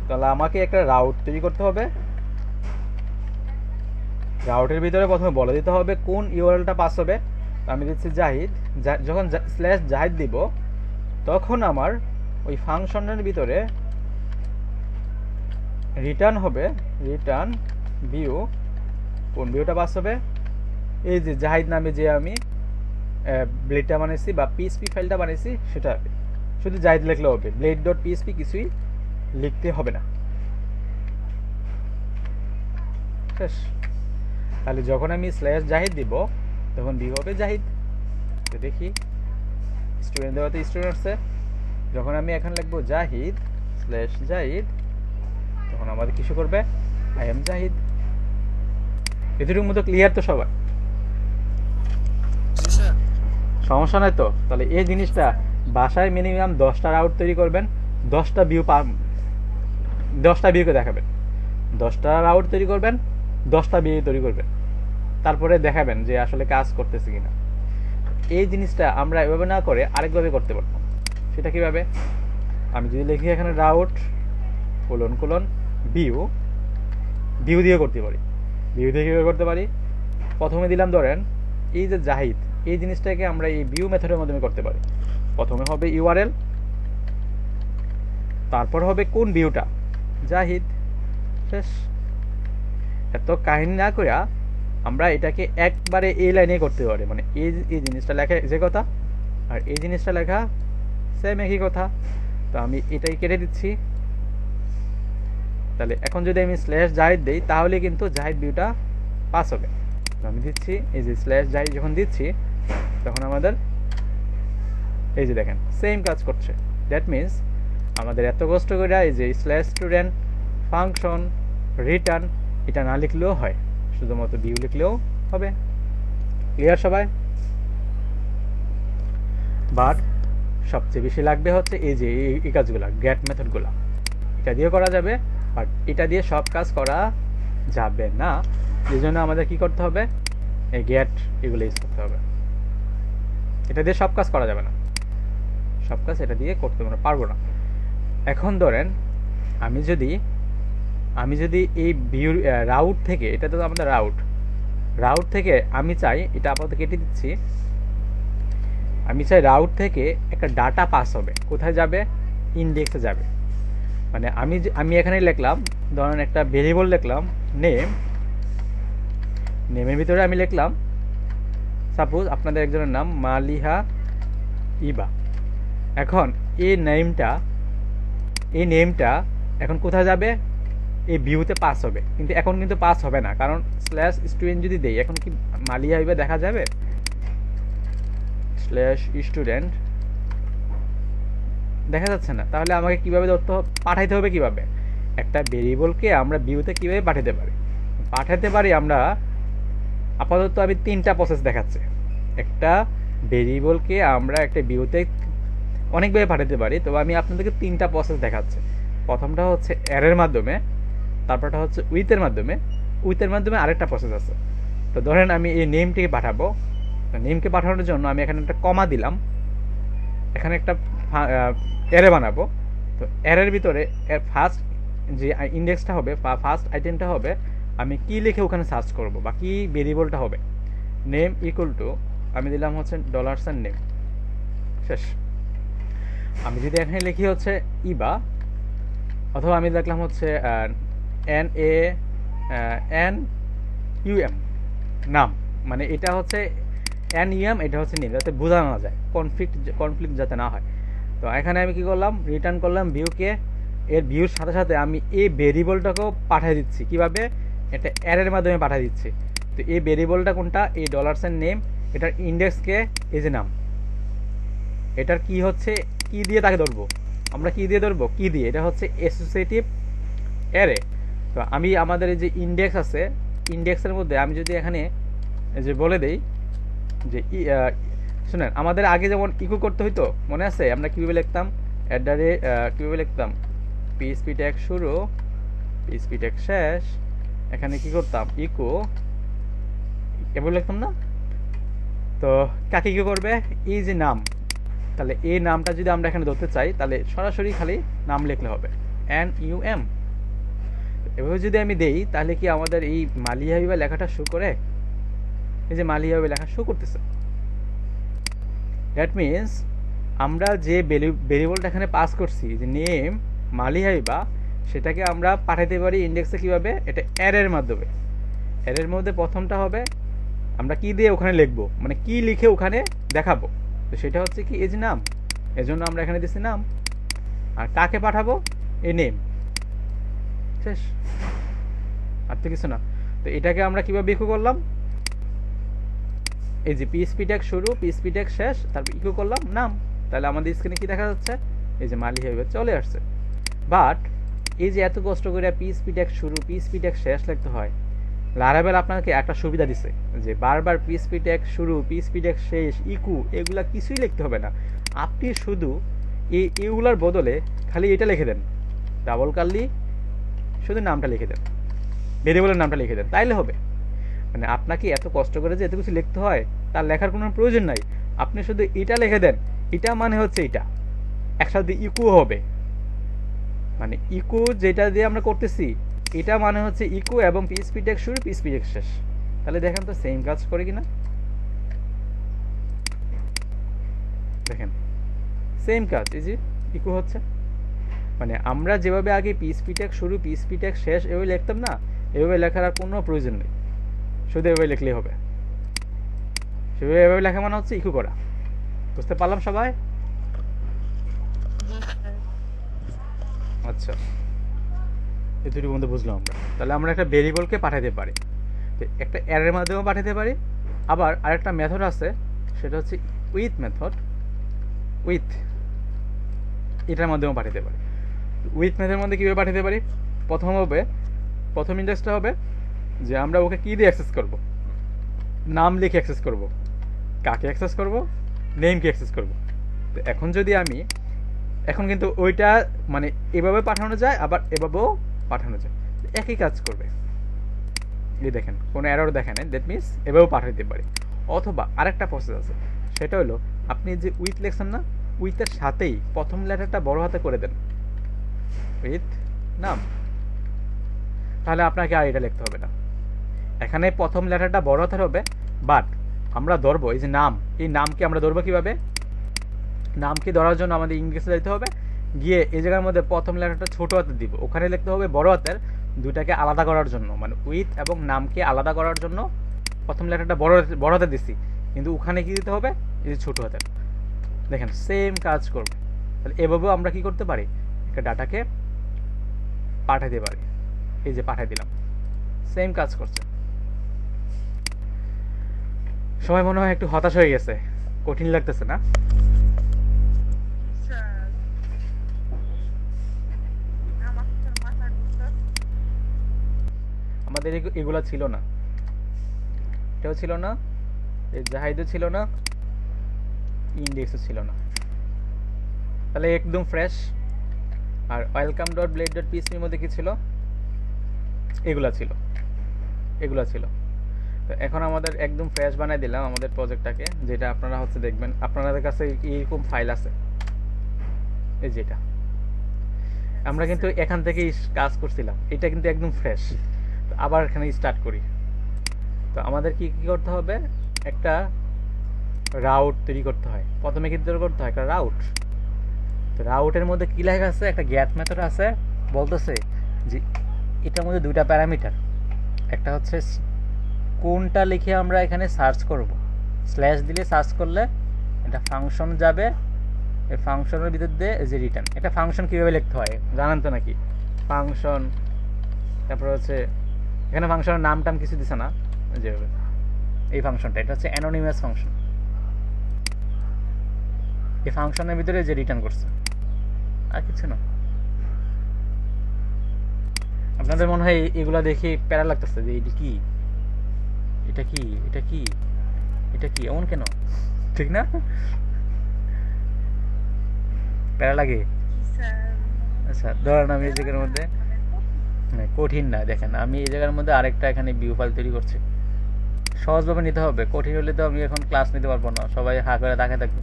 তাহলে আমাকে একটা রাউট তৈরি করতে হবে। রাউটের ভিতরে প্রথমে বলে দিতে হবে কোন ইউআরএলটা পাস হবে। আমি দিচ্ছি জাহিদ। যখন স্ল্যাশ জাহিদ দিব তখন আমার ওই ফাংশনের ভিতরে রিটার্ন হবে, রিটার্ন ভিউ। কোন ভিউটা পাস হবে? এই যে জাহিদ নামে যে আমি ব্লেডটা বানিয়েছি বা পিএসপি ফাইলটা বানিয়েছি সেটা হবে। শুধু জাহিদ লিখলে হবে, ব্লেড ডট পিএসপি কিছুই লিখতে হবে না। শেষ। তাহলে যখন আমি স্ল্যাশ জাহিদ দিব তখন ভিউ হবে জাহিদ। তো দেখি স্টুডেন্ট দেওয়াতে স্টুডেন্ট আসছে। যখন আমি এখন লিখবো জাহিদ স্ল্যাশ জাহিদ তখন আমাদের কিছু করবে আই এম জাহিদ। এতটুকুর মতো ক্লিয়ার তো সবাই? জি স্যার। সমস্যা নাই তো? তাহলে এই জিনিসটা বাসায় মিনিমাম 10টা রাউট তৈরি করবেন, 10টা ভিউ 10টা ভিউকে দেখাবেন। 10টা রাউট তৈরি করবেন, 10টা ভিউ তৈরি করবেন, তারপরে দেখাবেন যে আসলে কাজ করতেছে কিনা। এই জিনিসটা আমরা এভাবে না করে আরেকভাবে করতে পারবো। সেটা কিভাবে? আমি যদি লিখি এখানে route colon colon view, view দিয়ে করতে পারি। ভিউ দিয়ে কীভাবে করতে পারি? প্রথমে দিলাম ধরেন এই যে জাহিদ, এই জিনিসটাকে আমরা এই ভিউ মেথডের মাধ্যমে করতে পারি। প্রথমে হবে ইউআরএল, তারপর হবে কোন ভিউটা, জাহিদ। শেষ। এত কাহিনী না কইরা আমরা এটাকে একবারে এই লাইনে করতে পারি, মানে এই জিনিসটা লেখা যে কথা আর এই জিনিসটা লেখা সেম একই কথা। তো আমি এটাই কেটে দিচ্ছি। তাহলে এখন যদি আমি স্ল্যাশ জাহিদ দিই তাহলে কিন্তু জাহিদ ভিউটা পাস হবে। আমি দিচ্ছি এই যে স্ল্যাশ জাহিদ যখন দিচ্ছি তখন আমাদের এই যে দেখেন সেম কাজ করছে। দ্যাট মিনস আমাদের এত কষ্ট করে এই যে স্ল্যাশ স্টুডেন্ট ফাংশন রিটার্ন এটা না লিখলেও হয়, শুধুমাত্র ভিউ লিখলেও হবে। ক্লিয়ার সবাই? বাট সবচেয়ে বেশি লাগবে হচ্ছে এই যে এই কাজগুলো, গেট মেথডগুলো। এটা দিয়ে করা যাবে, বাট এটা দিয়ে সব কাজ করা যাবে না। এই জন্য আমাদের কি করতে হবে? এই গেট এগুলো ইউজ করতে হবে। এটা দিয়ে সব কাজ করা যাবে না, সব কাজ এটা দিয়ে করতে পারবো না। এখন ধরেন আমি যদি এই ভিউ রাউট থেকে, এটা তো আমাদের রাউট থেকে আমি চাই, এটা আপাতত কেটে দিচ্ছি, আমি চাই রাউট থেকে একটা ডাটা পাস হবে। কোথায় যাবে? ইন্ডেক্সে যাবে। মানে আমি এখানে লিখলাম ধরেন একটা ভেরিয়েবল লিখলাম নেমের ভিতরে আমি লিখলাম সাপোজ আপনাদের একজনের নাম মালিহা ইবা। এখন এই নেমটা এখন কোথায় যাবে? এই ভিউতে পাস হবে, কিন্তু এখন কিন্তু পাস হবে না, কারণ স্ল্যাশ স্টুডেন্ট যদি দেই এখন কি মালিহা ইবা দেখা যাবে? স্ল্যাশ স্টুডেন্ট দেখা যাচ্ছে না। তাহলে আমাকে কিভাবে পাঠাইতে হবে? কিভাবে একটা ভেরিয়েবলকে আমরা ভিউতে কিভাবে পাঠাতে পারি? আমরা আপাতত আমি 3টা প্রসেস দেখাচ্ছি। একটা ভেরিয়েবলকে আমরা একটা ভিউতে অনেকভাবে পাঠাতে পারি, তবে আমি আপনাদেরকে 3টা প্রসেস দেখাচ্ছি। প্রথমটা হচ্ছে অ্যারের মাধ্যমে, তারপরটা হচ্ছে উইথের মাধ্যমে আরেকটা প্রসেস আছে। তো ধরেন আমি এই নেমটিকে পাঠাবো, নেমকে পাঠানোর জন্য আমি এখানে একটা কমা দিলাম, এখানে একটা অ্যারে বানাবো। তো অ্যারের ভিতরে ফার্স্ট যে ইন্ডেক্সটা হবে বা ফার্স্ট আইটেমটা হবে, আমি কি লিখে ওখানে সার্চ করব বা কি ভেরিয়েবলটা হবে, নেম ইকুয়াল টু আমি দিলাম হচ্ছে $নেম। শেষ। আমি যদি এখানে লিখি হচ্ছে ইবা, অথবা আমি লিখলাম হচ্ছে NANUM নাম, মানে এটা হচ্ছে NUM এটা হচ্ছে নেম, যাতে বোঝা না যায়, কনফ্লিক্ট যাতে না হয়। তো এখানে আমি কি করলাম, রিটার্ন করলাম ভিউকে, এর ভিউর সাথে সাথে আমি এই ভেরিয়েবলটাকেও পাঠিয়ে দিচ্ছি। কিভাবে? এটা অ্যারের মাধ্যমে পাঠিয়ে দিচ্ছি। তো এই ভেরিয়েবলটা কোনটা? এই ডলারসের নেম, এটার ইন্ডেক্সকে এই যে নাম, এটার কি হচ্ছে, কি দিয়ে তাকে ধরবো আমরা, কি দিয়ে ধরবো, কি দিয়ে, এটা হচ্ছে অ্যাসোসিয়েটিভ অ্যারে। তো আমি আমাদের এই যে ইন্ডেক্স আছে, ইন্ডেক্সের মধ্যে আমি যদি এখানে এই যে বলে দেই যে শুনেন, আমাদের আগে যেমন ইকো করতে হইতো, মনে আছে আমরা কীভাবে লিখতাম, কীভাবে লিখতাম, পিএইচপি ট্যাগ শুরু, পিএইচপি ট্যাগ শেষ, এখানে কি করতাম, ইকো এভাবে লিখতাম না? তো কাকে ইকো করবে? এই যে নাম, তাহলে এই নামটা যদি আমরা এখানে ধরতে চাই, তাহলে সরাসরি খালি নাম লিখলে হবে, NUM। এভাবে যদি আমি দেই, তাহলে কি আমাদের এই মালি হাবিবা লেখাটা শো করে? এই যে মালি হাবিবা লেখা শো করতেছে। দ্যাট মিনস আমরা যে ভেরিয়েবলটা এখানে পাস করছি, যে নেম মালি হাবিবা, সেটাকে আমরা পাঠাতে পারি ইন্ডেক্সে কীভাবে? এটা অ্যারের মাধ্যমে। অ্যারের মধ্যে প্রথমটা হবে আমরা কি দিয়ে ওখানে লিখবো, মানে কি লিখে ওখানে দেখাবো, তো সেটা হচ্ছে কি, এই যে নাম, এজন্য আমরা এখানে দিচ্ছি নাম। আর কাকে পাঠাবো? এই নেম, শেষ, আর তো কিছু না। তো এটাকে আমরা কিভাবে ইকো করলাম, এই যে পিএইচপি ট্যাগ শুরু, পিএইচপি ট্যাগ শেষ, তারপর ইকো করলাম নাম। তাহলে আমাদের স্ক্রিনে কি দেখা যাচ্ছে? এই যে মালি হাবিবা চলে আসছে। বাট এই যে এত কষ্ট করে পিএইচপি ট্যাগ শুরু, পিএইচপি ট্যাগ শেষ লিখতে হয়, লারাভেল আপনাকে একটা সুবিধা দিছে, যে বারবার পিএইচপি ট্যাগ শুরু, পিএইচপি ট্যাগ শেষ, ইকু এগুলা কিছুই লিখতে হবে না। আপনি শুধু এগুলার বদলে খালি এটা লিখে দেন, ডাবল কার্লি, শুধু নামটা লিখে দেন, ভেরিয়েবলের নামটা লিখে দেন, তাইলে হবে। মানে আপনাকে এত কষ্ট করে যে এত কিছু লিখতে হয়, তার লেখার কোনো প্রয়োজন নাই। আপনি শুধু এটা লিখে দেন, এটা মানে হচ্ছে এটা, একসাথে ইকু হবে, মানে ইকু যেটা দিয়ে আমরা করতেছি, এটা মানে হচ্ছে ইকু এবং পিএইচপি ট্যাগ শুরু, পিএইচপি ট্যাগ শেষ। তাহলে দেখেন তো সেম কাজ করে কিনা, দেখেন সেম কাজ, এই যে ইকু হচ্ছে। মানে আমরা যেভাবে আগে পিএইচপি ট্যাগ শুরু, পিএইচপি ট্যাগ শেষ এভাবে লিখতাম না, এভাবে লেখার আর কোনো প্রয়োজন নেই, শুধু এভাবে লিখলেই হবে। সেভাবে এভাবে লেখা মানে হচ্ছে ইকু করা। বুঝতে পারলাম সবাই? আচ্ছা, এটুকু পর্যন্ত বুঝলাম আমরা। তাহলে আমরা একটা ভেরিয়েবলকে পাঠাতে পারি, তো একটা অ্যারের মাধ্যমেও পাঠাতে পারি। আবার আরেকটা মেথড আছে, সেটা হচ্ছে উইথ মেথড, উইথ এটার মাধ্যমেও পাঠাতে পারি। উইথ মেথডের মধ্যে কীভাবে পাঠাতে পারি? প্রথম ইন্ডেক্সটা হবে যে আমরা ওকে কী দিয়ে অ্যাক্সেস করব, নাম লিখে অ্যাক্সেস করব, কাকে অ্যাক্সেস করব, নেমকে অ্যাক্সেস করব। তো এখন যদি আমি এখন কিন্তু ওইটা মানে এভাবে পাঠানো যায়, আবার এভাবেও পাঠানো যায়, একই কাজ করবে। এই দেখেন কোনো এরর দেখেন, দ্যাট মিনস এভাবেও পাঠাতে পারি। অথবা আরেকটা প্রসেস আছে, সেটা হলো আপনি যে উইথ লেখছেন না, উইথের সাথেই প্রথম লেটারটা বড় হাতে করে দেন, উইথ নাম, তাহলে আপনাকে আর এটা লিখতে হবে না। এখানে প্রথম লেটারটা বড় হাতের হবে, বাট আমরা ধরবো এই যে নাম, এই নামকে আমরা ধরবো কিভাবে? নামকে ধরার জন্য আমাদের ইংলিশে যেতে হবে, গিয়ে এই জায়গার মধ্যে প্রথম লেটারটা ছোট হাতে দিব, ওখানে লিখতে হবে বড় হাতের, দুইটাকে আলাদা করার জন্য, মানে উইথ এবং নামকে আলাদা করার জন্য প্রথম লেটারটা বড় হাতে দিছি, কিন্তু ওখানে কি দিতে হবে? এই যে ছোট হাতের। দেখেন সেম কাজ করবে। তাহলে এভাবেও আমরা কি করতে পারি? একটা ডাটাকে পাঠাতে পারি। এই যে পাঠাই দিলাম, সেম কাজ করছে। সবাই মনে হয় একটু হতাশ হয়ে গেছে, কঠিন লাগতেছে না? আমাদের এগুলা ছিল না, এটাও ছিল না, এই জাহাইদও ছিল না, ইন্ডেক্সও ছিল না। তাহলে একদম ফ্রেশ। আর ওয়েলকাম ডট ব্লেড ডট পিএইচপির মধ্যে কি ছিল? এগুলা ছিল, এগুলা ছিল। তো এখন আমাদের একদম ফ্রেশ বানাই দিলাম আমাদের প্রজেক্টটাকে, যেটা আপনারা হচ্ছে দেখবেন আপনাদের কাছে এইরকম ফাইল আছে, এই যেটা আমরা কিন্তু এখান থেকেই কাজ করছিলাম, এটা কিন্তু একদম ফ্রেশ। তো আবার এখানে স্টার্ট করি। তো আমাদের কি কি করতে হবে? একটা রাউট তৈরি করতে হয়। প্রথমে কি তৈরি করতে হয়? একটা রাউট। তো রাউটের মধ্যে কি লেখা আছে? একটা গ্যাট মেথড আছে, বলতেছে যে এটার মধ্যে দুইটা প্যারামিটার, একটা হচ্ছে কোনটা লিখে আমরা এখানে সার্চ করব, স্ল্যাশ দিলে সার্চ করলে এটা ফাংশন যাবে, এই ফাংশনের ভিতর দিয়ে এই যে রিটার্ন। এটা ফাংশন কীভাবে লিখতে হয় জানেন তো নাকি? ফাংশন, তারপরে হচ্ছে এখানে ফাংশনের নাম টাম কিছু দিছে না, যেভাবে এই ফাংশনটা, এটা হচ্ছে অ্যানোনিমাস ফাংশন। এই ফাংশনের ভিতরে যে রিটার্ন করছে আর কিছু না। আপনাদের মনে হয় এগুলো দেখে প্যারা লাগতেছে যে এটা কি, এটা কি, এটা কি, এটা কি, এমন কেন? ঠিক না? প্যারা লাগে। আচ্ছা ধরেন আমি এই জায়গার মধ্যে, কঠিন না, দেখেন আমি এই জায়গার মধ্যে আরেকটা এখানে ভিউ ফাইল তৈরি করছি। সহজভাবে নিতে হবে, কঠিন হলে তো আমি এখন ক্লাস নিতে পারবো না, সবাই হা করে তাকায় থাকবে।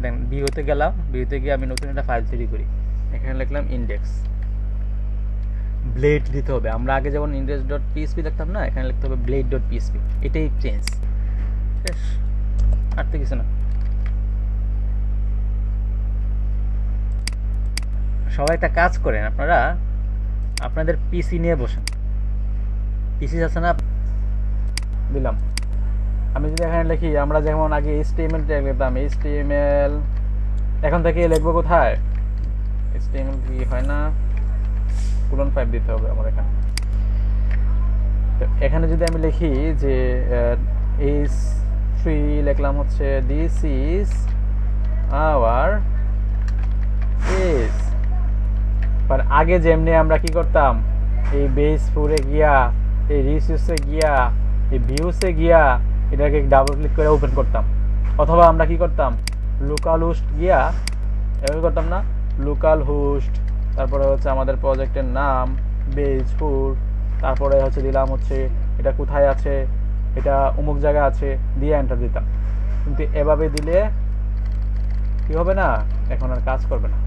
দেখেন ভিউতে গেলাম, ভিউতে গিয়ে আমি নতুন একটা ফাইল তৈরি করি, এখানে লিখলাম ইন্ডেক্স। ব্লেড দিতে হবে, আমরা আগে যেমন ইন্ডেক্স ডট পিএসপি লিখতাম না, এখানে লিখতে হবে ব্লেড ডট পিএসপি। এটাই চেঞ্জ, আর তো কিছু না। সবাই একটা কাজ করেন, আপনারা আপনাদের পিসি নিয়ে বসেন, পিসি আছে না, দিলাম। আমি যদি এখানে লিখি, আমরা যেমন আগে HTML ট্যাগ লিখতাম, HTML, এখন থেকে লিখবো কোথায়? HTML কি হয় না, কোলন 5 দিতে হবে আমার এখানে। এখানে যদি আমি লিখি যে H3 লিখলাম হচ্ছে দিস ইজ আওয়ার পেজ। আর আগে যেমনি আমরা কি করতাম, এই বেস 4-এ গিয়া, এই রিসোর্সে গিয়া, এই ভিউসে গিয়া এটাকে ডাবল ক্লিক করে ওপেন করতাম, অথবা আমরা কি করতাম, লোকাল হোস্ট গিয়া এভাবে করতাম না, লোকাল হোস্ট, তারপরে হচ্ছে আমাদের প্রজেক্টের নাম বেস 4, তারপরে হচ্ছে দিলাম হচ্ছে এটা কোথায় আছে, এটা অমুক জায়গায় আছে, দিয়ে এন্টার দিতাম। কিন্তু এভাবে দিলে কি হবে না, এখন আর কাজ করবে না।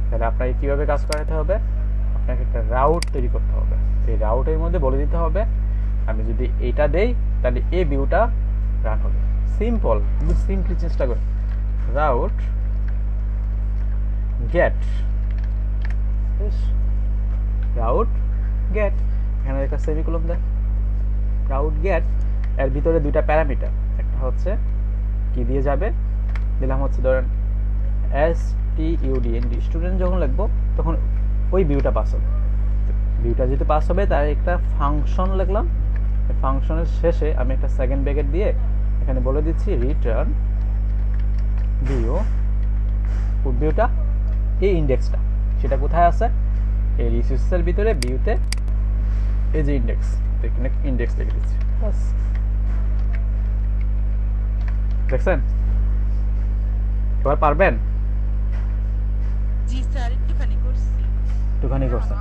তাহলে আপনাকে কীভাবে কাজ করাতে হবে, আপনাকে একটা রাউট তৈরি করতে হবে। এই রাউটের মধ্যে বলে দিতে হবে আমি যদি এটা দেই তাহলে এই ভিউটা রান হবে। সিম্পল, কিন্তু সিম্পলি চেষ্টা করি। রাউট গেট, রাউট গেট, এখানে একটা সেমিকোলন দেন, রাউট গেট। এর ভিতরে দুইটা প্যারামিটার, একটা হচ্ছে কি দিয়ে যাবে, দিলাম হচ্ছে ধরেন STUDENT, স্টুডেন্ট যখন লিখবো তখন ওই ভিউটা পাস হবে। ভিউটা যেহেতু পাস হবে তার একটা ফাংশন লিখলাম, ফাংশনের শেষে আমি একটা সেকেন্ড ব্র্যাকেট দিয়ে এখানে বলে দিচ্ছি রিটার্ন ভিউ, ভিউটা এই ইন্ডেক্সটা সেটা কোথায় আছে, এই রিসোর্সের ভিতরে ভিউতে এই যে ইন্ডেক্স, এখানে ইন্ডেক্স লিখে দিচ্ছি, বাস। দেখছেন? এবার পারবেন? জি স্যার, একটুখানি করছি। একটুখানি করছেন।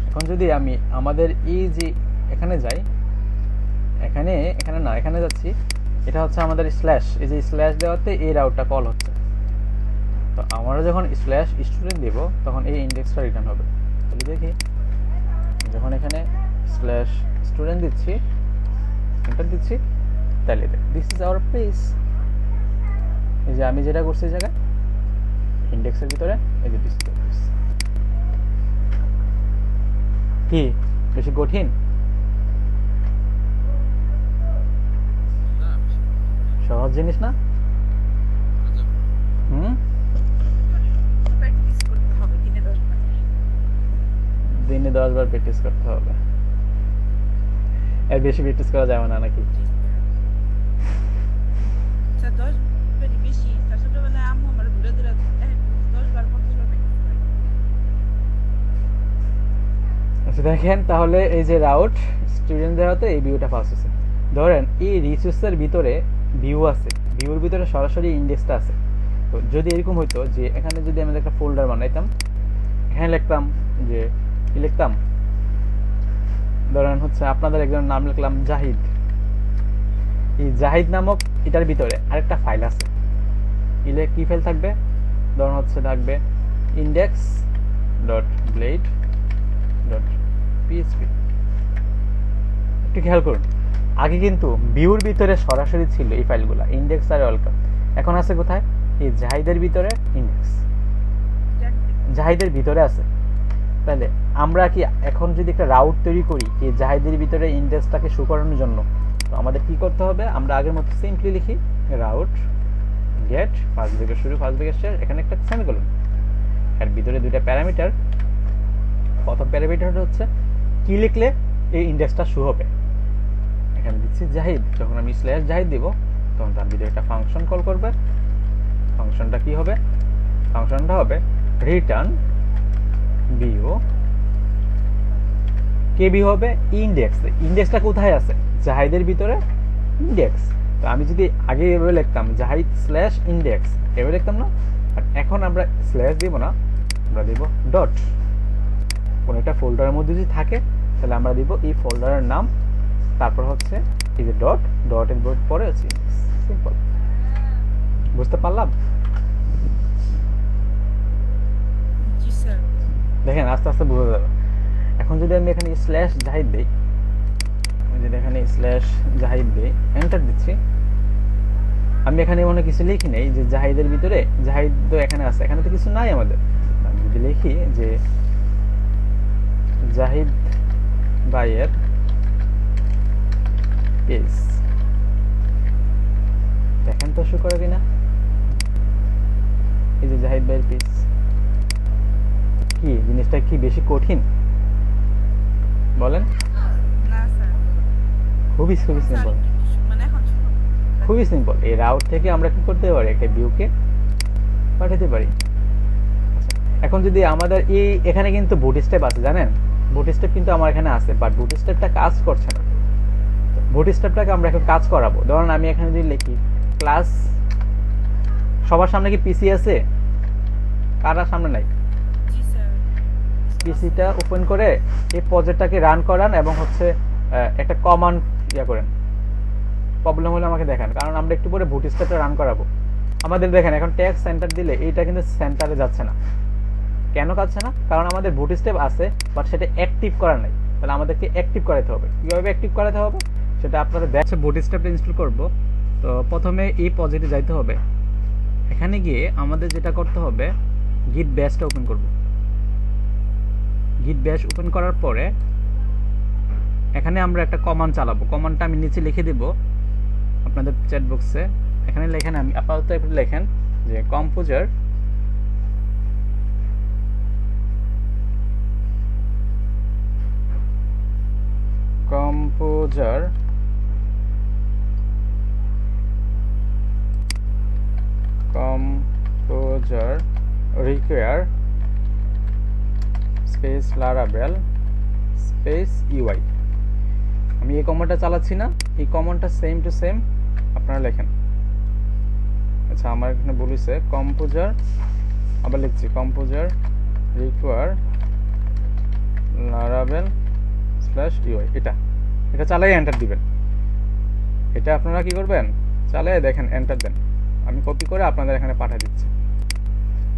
এখন যদি আমি আমাদের এই যে এখানে যাই, এখানে না, এখানে যাচ্ছি, এটা হচ্ছে আমাদের স্ল্যাশ, এই যে স্ল্যাশ দেওয়াতে এই রাউটটা কল হচ্ছে। তো আমরা যখন স্ল্যাশ স্টুডেন্ট দেব তখন এই ইন্ডেক্সটা রিটার্ন হবে। তাহলে দেখি, যখন এখানে স্ল্যাশ স্টুডেন্ট দিচ্ছি, এন্টার দিচ্ছি, তাহলে দেখ দিস ইজ আওয়ার পেজ। এই যে আমি যেটা করছি এই জায়গায় ইন্ডেক্সের ভিতরে, এই যে দিস ইজ আওয়ার পেজ। কি বেশি কঠিন? সহজ জিনিস না? প্র্যাকটিস করতে হবে দিনে 10 বার। দিনে 10 বার প্র্যাকটিস করতে হবে, এর বেশি প্র্যাকটিস করা যাবে না নাকি? স্যার 10 বারই বেশি। স্যার ছোটবেলায় আম্মু আমার ঘুরে ঘুরে 10 বার 50 বার প্র্যাকটিস করে। আচ্ছা দেখেন, তাহলে এই যে রাউট স্টুডেন্ট দেওয়াতে এই ভিউটা পাস হচ্ছে। ধরেন এই রিসোর্সের ভিতরে ভিউ আছে, ভিউর ভিতরে সরাসরি ইন্ডেক্সটা আছে। তো যদি এরকম হইতো যে এখানে যদি আমি একটা ফোল্ডার বানাইতাম, এখানে লিখতাম যে কি লিখতাম, ধরেন হচ্ছে আপনাদের একজনের নাম লিখলাম জাহিদ। এই জাহিদ নামক এটার ভিতরে আরেকটা ফাইল আছে, কি ফাইল থাকবে, ধরুন হচ্ছে থাকবে index dot blade dot PSP. একটু খেয়াল করুন, আগে কিন্তু ভিউর ভিতরে সরাসরি ছিল এই ফাইলগুলো, ইন্ডেক্স আর ওয়েলকাম। এখন আছে কোথায়, এই জাহিদের ভিতরে ইন্ডেক্স, জাহিদের ভিতরে আছে। তাহলে আমরা কি এখন যদি একটা রাউট তৈরি করি এই জাহিদের ভিতরে ইন্ডেক্সটাকে শো করানোর জন্য, তো আমাদের কি করতে হবে, আমরা আগের মতো সিম্পলি লিখি রাউট গেট ফার্স্ট ব্র্যাকেট শুরু ফার্স্ট ব্র্যাকেট শেষ, এখানে একটা সেমিকোলন, এর ভিতরে দুইটা প্যারামিটার। প্রথম প্যারামিটারটা হচ্ছে কি লিখলে এই ইন্ডেক্সটা শো হবে। এখানে দিচ্ছি জাহিদ, যখন আমি স্ল্যাশ জাহিদ দিব তখন তার ভিতরে একটা ফাংশন কল করবে। ফাংশনটা কি হবে, ফাংশনটা হবে রিটার্ন বিও কেবি হবে ইন্ডেক্স। ইন্ডেক্সটা কোথায় আছে, জাহিদের ভিতরে ইন্ডেক্স। তো আমি যদি আগে এভাবে লিখতাম জাহিদ স্ল্যাশ ইন্ডেক্স এভাবে লিখতাম না, আর এখন আমরা স্ল্যাশ দিব না, আমরা দিব ডট। কোনো একটা ফোল্ডারের মধ্যে যদি থাকে তাহলে আমরা দিব এই ফোল্ডারের নাম, তারপর হচ্ছে এই যে ডট, ডটের পরে হচ্ছে সিম্পল। বুঝতে পারলাম? জি স্যার। দেখেন আস্তে আস্তে বোঝা যাবে। এখন যদি আমি এখানে স্ল্যাশ জাহিদ দিই, যদি এখানে স্ল্যাশ জাহিদ দিই, এন্টার দিচ্ছি, আমি এখানে মনে কিছু লিখি নেই যে জাহিদের ভিতরে জাহিদ তো এখানে আছে, এখানে তো কিছু নাই আমাদের। আমি যদি লিখি যে জাহিদ ভাইয়ের পেজ, দেখেন তো শো করে কিনা, এই যে জাহিদ ভাইয়ের পেজ। কি জিনিসটা কি বেশি কঠিন বলেন? না স্যার, খুবই খুবই স্যার সিম্পল, মানে এখন শুনুন। খুবই সিম্পল। এই রাউট থেকে আমরা কি করতে পারি, একটা ভিউকে পাঠাতে পারি। আচ্ছা, এখন যদি আমাদের এই এখানে কিন্তু বুট স্টেপ আছে, জানেন বুট স্টেপ কিন্তু আমার এখানে আছে, বাট বুট স্টেপটা কাজ করছে না। বুট স্টেপটাকে আমরা এখন কাজ করাবো। ধরুন আমি এখানে যদি লিখি ক্লাস, সবার সামনে কি পিসি আছে? কার সামনে নাই? জি স্যার। পিসিটা ওপেন করে এই প্রজেক্টটাকে রান করান এবং হচ্ছে একটা কমান্ড করেন। প্রবলেম হলে আমাকে দেখান, কারণ আমরা একটু পরে বুট স্টেপটা রান করাবো। আমাদের দেখেন এখন ট্যাগ সেন্টার দিলে এইটা কিন্তু সেন্টারে যাচ্ছে না। কেন যাচ্ছে না? কারণ আমাদের বুট স্টেপ আছে বাট সেটা অ্যাক্টিভ করা নাই। তাহলে আমাদেরকে অ্যাক্টিভ করাতে হবে। কীভাবে অ্যাক্টিভ করাতে হবে সেটা আপনারা দেখছে। বুট স্টেপটা ইনস্টল করব, তো প্রথমে এই প্রজেক্টে যাইতে হবে। এখানে গিয়ে আমাদের যেটা করতে হবে, গিট ব্যাশটা ওপেন করব। গিট ব্যাশ ওপেন করার পরে এখানে আমরা একটা কমান্ড চালাবো। কমান্ডটা আমি নিচে লিখে দেব আপনাদের চ্যাট বক্সে। এখানে লেখেন, আমি আপাতত একটু লেখেন যে কম্পোজার require স্পেস লারাবেল স্পেস ইউআই। আমি এই কমান্ডটা চালাচ্ছি না, এই কমান্ডটা সেম টু সেম আপনারা লেখেন। আচ্ছা, আমার এখানে বলেছে কম্পোজার, আবার লিখছি কম্পোজার রিকোয়ার লারাবেল স্ল্যাশ ইউআই। এটা চালাই এন্টার দিবেন। এটা আপনারা কি করবেন, চালাই দেখেন, এন্টার দেন। আমি কপি করে আপনাদের এখানে পাঠিয়ে দিচ্ছি।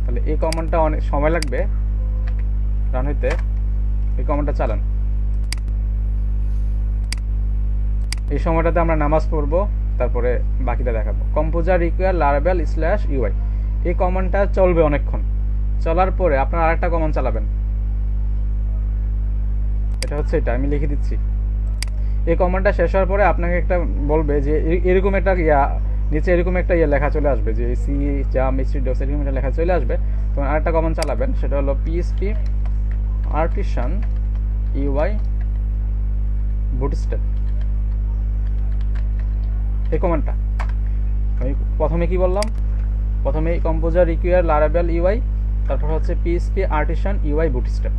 তাহলে এই কমান্ডটা অনেক সময় লাগবে রান হইতে। এই কমান্ডটা চালান। এই সময়টাতে আমরা নামাজ পড়বো, তারপরে বাকিটা দেখাবো। কম্পোজার রিকোয়ার লারাবেল স্ল্যাশ ইউআই, এই কমান্ডটা চলবে অনেকক্ষণ। চলার পরে আপনারা আরেকটা কমান্ড চালাবেন। এটা হচ্ছে, এটা আমি লিখে দিচ্ছি। এই কমান্ডটা শেষ হওয়ার পরে আপনাকে একটা বলবে যে এরকম একটা নিচে এরকম একটা লেখা চলে আসবে যে সি জাম এইচটি ডস, এরকম একটা লেখা চলে আসবে। তখন আরেকটা কমান্ড চালাবেন, সেটা হলো পিএসপি আর্টিসান ইউআই বুটস্ট্র্যাপ। এই কমান্ডটা আমি প্রথমে কি বললাম, প্রথমে কম্পোজার রিকোয়ার লারাবেল ইউআই, তারপর হচ্ছে পিএসপি আর্টিসান ইউআই বুটস্ট্র্যাপ।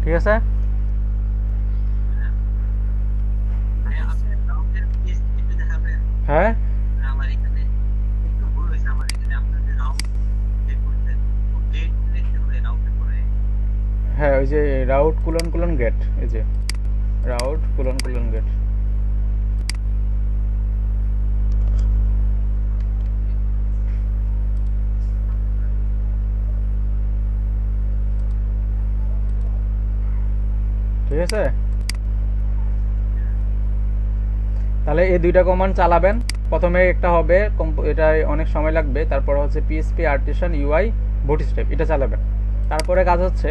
ঠিক আছে? হ্যাঁ, আমার এখানে একটু ভুল হয়েছে। আমার এখানে আপনাদের রাউন্ড চেক করতেন, ডেট লিখতে হবে রাউন্ডে করে। হ্যাঁ, ওই যে রাউট কুলন গেট, এই যে রাউট কুলন গেট। ঠিক আছে? তাহলে এই দুইটা কমান্ড চালাবেন। প্রথমে একটা হবে, এটা অনেক সময় লাগবে। তারপর হচ্ছে পিএসপি আর্টিসান ইউআই বুটস্ট্র্যাপ, এটা চালাবেন। তারপরে কাজ হচ্ছে,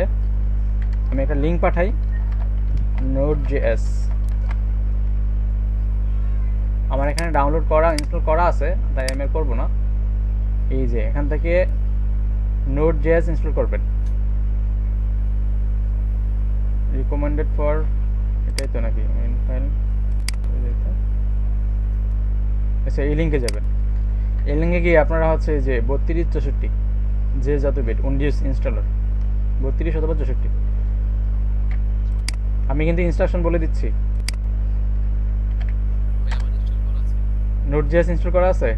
আমি একটা লিঙ্ক পাঠাই নোড.js, আমার এখানে ডাউনলোড করা ইনস্টল করা আছে, তাই আমি আর করবো না। এই যে এখান থেকে Node.js ইনস্টল করবেন, রিকমেন্ডেড ফর, এটাই তো নাকি মেইন ফাইল। আচ্ছা, এই লিঙ্কে যাবেন। এই লিঙ্কে গিয়ে আপনারা হচ্ছে যে 3264 যে যত বিট উইন্ডোজ ইনস্টলার 32 অথবা 64। আমি কিন্তু ইনস্ট্রাকশন বলে দিচ্ছি। Node.js ইনস্টল করা আছে,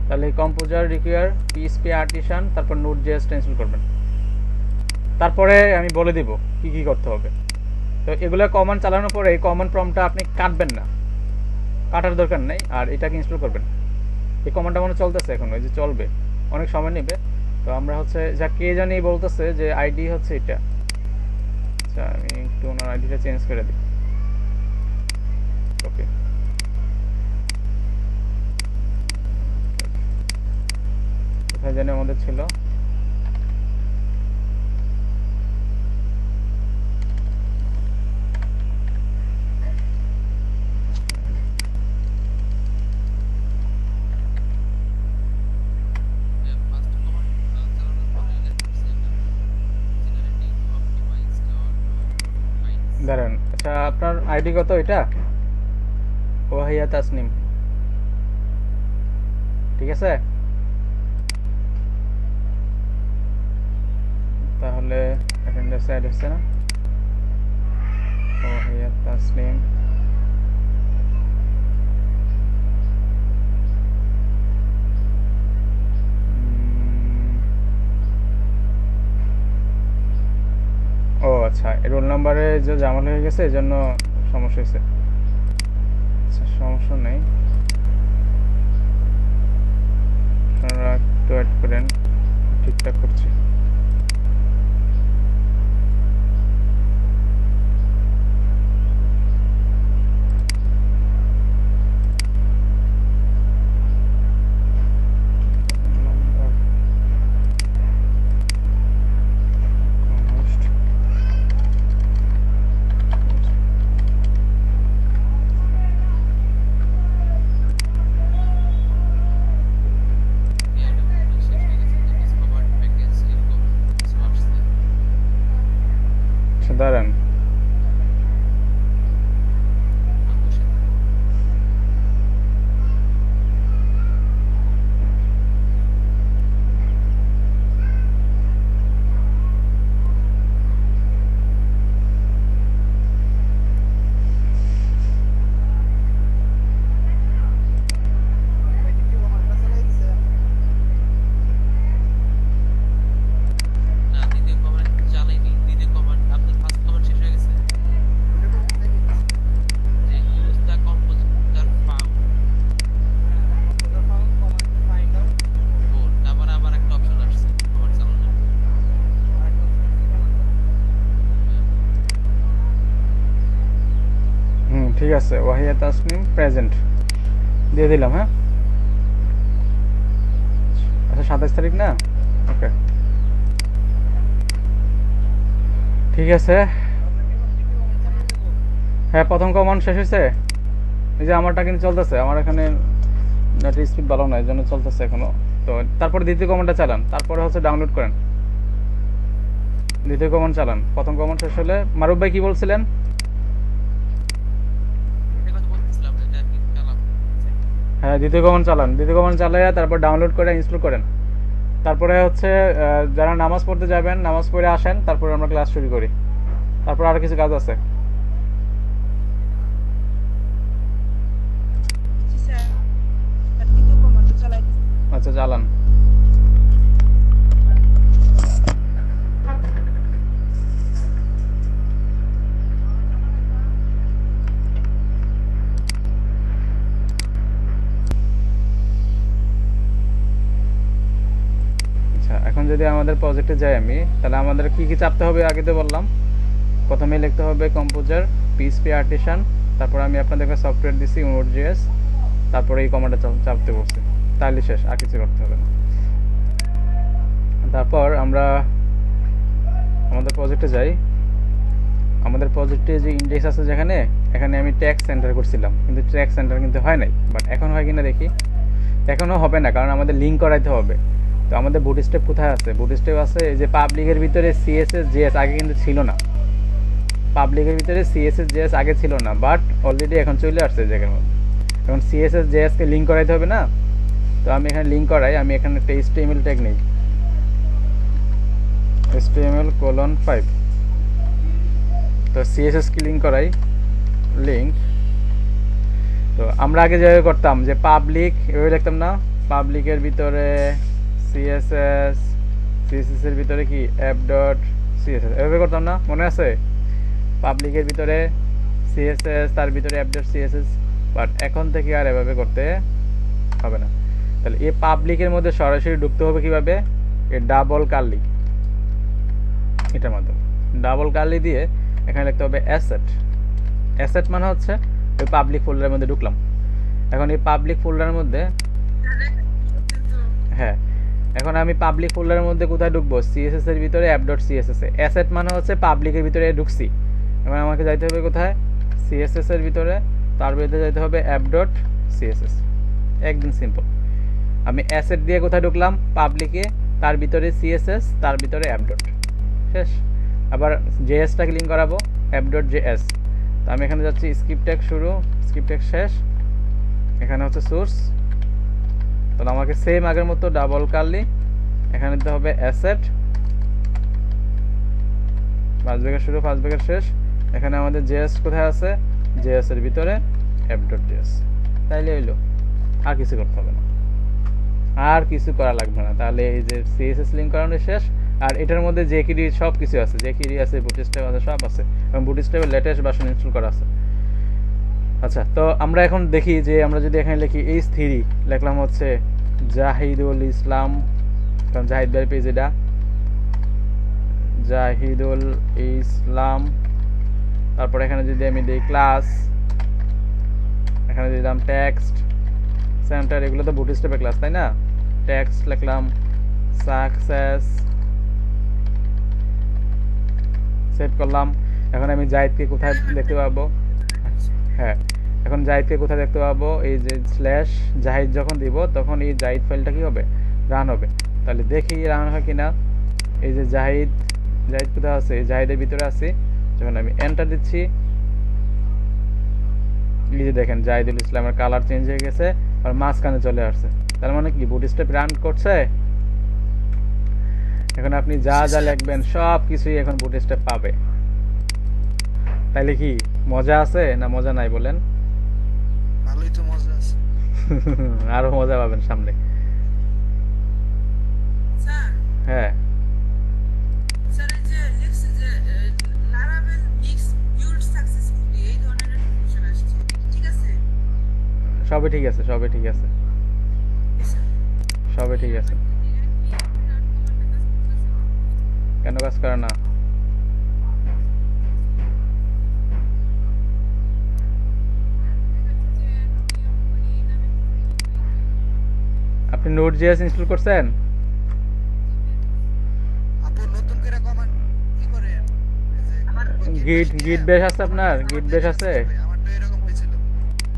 তাহলে কম্পোজার রিকোয়ার PHP আর্টিসান, তারপর Node.js টা ইনস্টল করবেন। তারপরে আমি বলে দিব কি কি করতে হবে। তো এগুলো কমান্ড চালানোর পরে এই কমান্ড প্রম্পটটা আপনি কাটবেন না, কাটার দরকার নেই, আর এটাকে ইনস্টল করবেন। এই কমান্ডটা মনে চলতেছে এখন, ওই যে চলবে, অনেক সময় নেবে। তো আমরা হচ্ছে যা কে জানি বলতেছে যে আইডি হচ্ছে এটা। আচ্ছা, আমি একটু ওনার আইডিটা চেঞ্জ করে দিই। ওকে, কোথায় জানি আমাদের ছিল, দাঁড়ান। আচ্ছা, আপনার আইডি কত এটা? ওয়াহিয়া তাসনিম, ঠিক আছে। তাহলে অ্যাটেন্ডেন্স অ্যাড হচ্ছে না, ওয়াহিয়া তাসনিম। ও আচ্ছা, রোল নাম্বারে যে জামাল হয়ে গেছে, এই জন্য সমস্যা হয়েছে। আচ্ছা, সমস্যা নেই, আপনারা একটু অ্যাড করেন, ঠিকঠাক করছি। দাঁড়ান, ঠিক আছে, ওয়াহিয়া তাসনিম প্রেজেন্ট দিয়ে দিলাম। হ্যাঁ, আচ্ছা 27 তারিখ না? ওকে, ঠিক আছে। হ্যাঁ, প্রথম কমান্ড শেষ হয়েছে। এই যে আমারটা কিন্তু চলতেছে, আমার এখানে নেট স্পিড ভালো না, এই জন্য চলতেছে এখনো। তো তারপরে দ্বিতীয় কমান্ডটা চালান, তারপরে হচ্ছে ডাউনলোড করেন। দ্বিতীয় কমান্ড চালান, প্রথম কমান্ড শেষ হলে। মারুফ ভাই কি বলছিলেন? হ্যাঁ, দ্বিতীয় কমান্ড চালান, দ্বিতীয় কমান্ড চালাইয়া তারপর ডাউনলোড করে ইনস্টল করেন। তারপরে হচ্ছে যারা নামাজ পড়তে যাবেন, নামাজ পড়ে আসেন, তারপরে আমরা ক্লাস শুরু করি। তারপর আরো কিছু কাজ আছে। জি স্যার, দ্বিতীয় কমান্ড চালাইতেছি। আচ্ছা, চালান। এখন যদি আমাদের প্রজেক্টে যাই আমি, তাহলে আমাদের কি কি চাপতে হবে আগে তো বললাম। প্রথমে লিখতে হবে কম্পোজার PHP আর্টিসান, তারপর আমি আপনাদেরকে সফটওয়্যার দিছি Node.js, তারপরে এই কমান্ডটা চাপতে বলছি, তাহলে শেষ, আর কিছু করতে হবে না। তারপর আমরা আমাদের প্রজেক্টে যাই। আমাদের প্রজেক্টে যে ইন্ডেক্স আছে যেখানে, এখানে আমি ট্যাক্স সেন্টার করছিলাম, কিন্তু ট্যাক্স সেন্টার কিন্তু হয় নাই। বাট এখন হয় কিনা দেখি। এখনও হবে না, কারণ আমাদের লিঙ্ক করাইতে হবে। তো আমাদের বুটস্ট্র্যাপ কোথায় আছে? বুটস্ট্র্যাপ আছে এই যে পাবলিকের ভিতরে সিএসএস জেএস আগে কিন্তু ছিল না। পাবলিকের ভিতরে সিএসএস জেএস আগে ছিল না, বাট অলরেডি এখন চলে আসছে জায়গার মধ্যে। এখন সিএসএস জেএসকে লিঙ্ক করাইতে হবে না? তো আমি এখানে লিঙ্ক করাই। আমি এখানে একটা HTML ট্যাগ নিই, HTML:5। তো সিএসএস কি লিঙ্ক করাই, লিঙ্ক। তো আমরা আগে যেভাবে করতাম যে পাবলিক এভাবে লিখতাম না, পাবলিকের ভিতরে সিএসএস, সিএসএস এর ভিতরে কি অ্যাপ ডট সিএসএস, এভাবে করতাম না? মনে আছে? পাবলিকের ভিতরে সিএসএস, তার ভিতরে অ্যাপ ডট সিএসএস। বাট এখন থেকে আর এভাবে করতে হবে না। তাহলে এই পাবলিকের মধ্যে সরাসরি ঢুকতে হবে কিভাবে? এই ডাবল কার্লি, এটার মাধ্যমে ডাবল কার্লি দিয়ে এখানে লিখতে হবে অ্যাসেট। অ্যাসেট মানে হচ্ছে ওই পাবলিক ফোল্ডারের মধ্যে ঢুকলাম। এখন এই পাবলিক ফোল্ডারের মধ্যে, হ্যাঁ, এখন আমি পাবলিক ফোল্ডারের মধ্যে কোথায় ঢুকবো? সিএসএস এর ভিতরে অ্যাপ ডট সিএসএস এ। অ্যাসেট মানে হচ্ছে পাবলিকের ভিতরে ঢুকছি। এবার আমাকে যাইতে হবে কোথায়? সিএসএস এর ভিতরে, তার ভিতরে যাইতে হবে অ্যাপ ডট সিএসএস। একদম সিম্পল। আমি অ্যাসেট দিয়ে কোথায় ঢুকলাম? পাবলিকে, তার ভিতরে সিএসএস, তার ভিতরে অ্যাপ ডট, শেষ। আবার জেএসটাকে লিঙ্ক করাবো, অ্যাপ ডট জেএস। তো আমি এখানে যাচ্ছি স্ক্রিপ্ট ট্যাগ শুরু, স্ক্রিপ্ট ট্যাগ শেষ, এখানে হচ্ছে সোর্স। তাহলে আমাকে সেম আগের মতো ডাবল কার্লি, এখানে দিতে হবে অ্যাসেট, ফার্স্ট ব্র্যাকেট শুরু, ফার্স্ট ব্র্যাকেট শেষ। এখানে আমাদের জেএস কোথায় আছে? জেএস এর ভিতরে অ্যাপ ডট জেএস। তাইলে হইলো, আর কিছু করতে হবে না, আর কিছু করা লাগবে না। তাহলে এই যে সিএসএস লিঙ্ক করানো শেষ। আর এটার মধ্যে জেকিডি সব কিছু আছে, জেকিডি আছে, বুটস্ট্র্যাপ আছে, সব আছে, এবং বুটস্ট্র্যাপের লেটেস্ট ভার্সন ইনস্টল করা আছে। আচ্ছা, তো আমরা এখন দেখি যে আমরা যদি এখানে লিখি H3, লিখলাম হচ্ছে জাহিদুল ইসলাম, কারণ জাহিদ ভাইয়ের পেজ এটা, জাহিদুল ইসলাম। তারপর এখানে যদি আমি দিই ক্লাস, এখানে দিলাম টেক্সট সেন্টার, এগুলো তো বুটস্ট্র্যাপের ক্লাস, তাই না? টেক্সট লিখলাম সাকসেস, সেভ করলাম। এখন আমি জাহিদকে কোথায় দেখতে পাবো? হ্যাঁ, এখন জাহিদকে কোথায় দেখতে পাবো? এই যে স্ল্যাশ জাহিদ যখন দিব, তখন এই জাহিদ ফাইলটা কি হবে? রান হবে। তাহলে দেখি রান হয় কিনা। এই যে জাহিদ, জাহিদ কোথায় আছে? এই জাহিদের ভিতরে আছে। যখন আমি এন্টার দিচ্ছি, এই যে দেখেন জাহিদুল ইসলামের কালার চেঞ্জ হয়ে গেছে, আর মাঝখানে চলে আসছে। তার মানে কি বুটস্ট্র্যাপ রান করছে। এখন আপনি যা যা লিখবেন সব কিছুই এখন বুটস্ট্র্যাপ পাবে। তাইলে কি মজা আছে না মজা নাই বলেন? ভালোই তো মজা আছে। আরো মজা পাবেন সামনে। স্যার, হ্যাঁ, স্যার এই যে লিখছে যে লারাভেল মিক্স বিল্ড সাকসেসফুলি, এই ধরনের একটা ফাংশন আসছে, ঠিক আছে? সবই ঠিক আছে, সবই ঠিক আছে, সবই ঠিক আছে। কেন কাজ করে না? আপনি নোড.js ইনস্টল করছেন? আপু নতুন করে কমান্ড কি করে? আমার গিট বেশ আছে আপনার? গিট বেশ আছে? আমার তো এরকম হয়েছিল।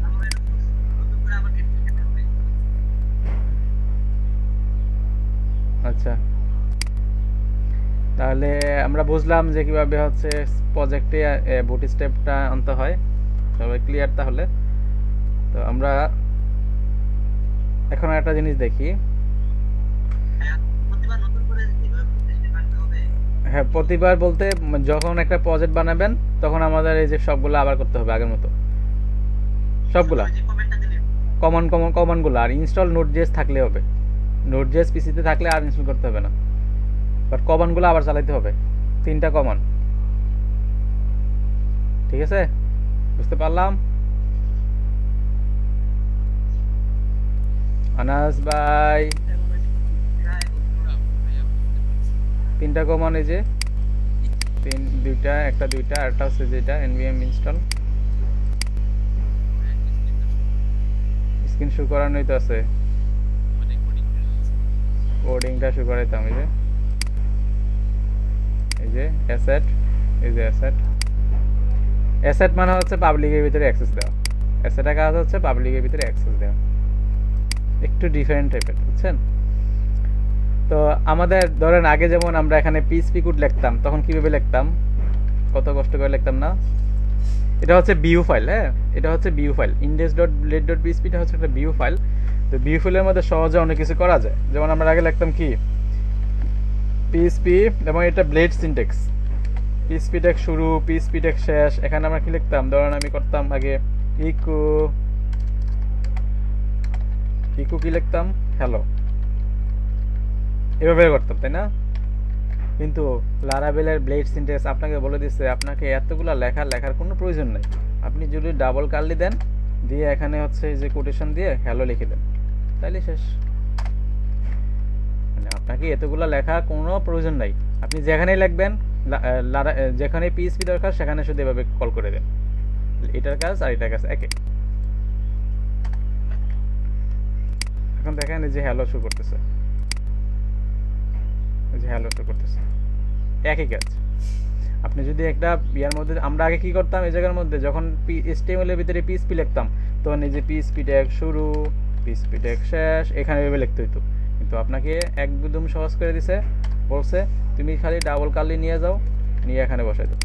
আমার এরকম নতুন করে আমার গেট থেকে হবে। আচ্ছা, তাহলে আমরা বুঝলাম যে কিভাবে হচ্ছে প্রজেক্টে বুটস্ট্র্যাপটা আনতে হয়। সবাই ক্লিয়ার তাহলে? তো আমরা এখন একটা জিনিস দেখি। হ্যাঁ, প্রতিবার নতুন করে এইভাবে প্রচেষ্টা করতে হবে। হ্যাঁ, প্রতিবার বলতে যখন একটা প্রজেক্ট বানাবেন তখন আমাদের এই যে সবগুলো আবার করতে হবে আগের মতো, সবগুলা যে কমেন্টটা দিলেন, কমনগুলো। আর ইনস্টল নোড.js থাকলে হবে। নোড.js পিসিতে থাকলে আর ইনস্টল করতে হবে না, বাট কমান্ডগুলো আবার চালাতে হবে। 3টা কমান্ড, ঠিক আছে? বুঝতে পারলাম? আনাস ভাই, 3টা কমান্ড, এই যে দুইটা, একটা দুইটা, আরেকটা হচ্ছে যেটা npm ইনস্টল। স্ক্রিন শো করানোই তো আছে, কোডিংটা শো করাইতাম। এই যে অ্যাসেট, এই যে অ্যাসেট, অ্যাসেট মানে হচ্ছে পাবলিকের ভিতরে অ্যাক্সেস দেওয়া, অ্যাসেটের কাজ হচ্ছে পাবলিকের ভিতরে অ্যাক্সেস দেওয়া, একটু ডিফারেন্ট টাইপের, বুঝছেন? তো আমাদের ধরেন আগে যেমন আমরা এখানে পিএইচপি কোড লিখতাম, তখন কিভাবে লিখতাম, কত কষ্ট করে লিখতাম না? এটা হচ্ছে বিউ ফাইল, হ্যাঁ এটা হচ্ছে বিউ ফাইল, index.blade.phpটা হচ্ছে একটা বিউ ফাইল। তো বিউ ফাইলের মধ্যে সহজে অনেক কিছু করা যায়। যেমন আমরা আগে লিখতাম কি পিএইচপি, এবং এটা ব্লেড সিনট্যাক্স, পিএইচপি ট্যাগ শুরু, পিএইচপি ট্যাগ শেষ। এখানে আমরা কি লিখতাম, ধরেন আমি করতাম আগে ইকো কি লিখতাম, হ্যালো, এভাবে করতাম, তাই না? কিন্তু লারাভেলের ব্লেড সিনট্যাক্স আপনাকে বলে দিচ্ছে আপনাকে এতগুলা লেখার কোনো প্রয়োজন নাই। আপনি যদি ডাবল কার্লি দেন, দিয়ে এখানে হচ্ছে যে কোটেশন দিয়ে হ্যালো লিখে দেন, তাইলে শেষ। মানে আপনাকে এতগুলা লেখা কোনো প্রয়োজন নাই, আপনি যেখানেই লিখবেন, যেখানে পিএইচপি দরকার সেখানে শুধু এভাবে কল করে দেন। এটার কাজ আর এটার কাজ একে। এখন দেখেন এই যে হ্যালো শো করতেছে, যে হ্যালো শো করতেছে, একই কাজ। আপনি যদি একটা ইয়ার মধ্যে, আমরা আগে কি করতাম এই জায়গার মধ্যে, যখন HTML এর ভিতরে পিএইচপি লিখতাম তখন এই যে পিএইচপি ট্যাগ শুরু, পিএইচপি ট্যাগ শেষ, এখানে এভাবে লিখতে হইতো। কিন্তু আপনাকে একদম সহজ করে দিছে, বলছে তুমি খালি ডাবল কার্লি নিয়ে যাও, নিয়ে এখানে বসাই দাও,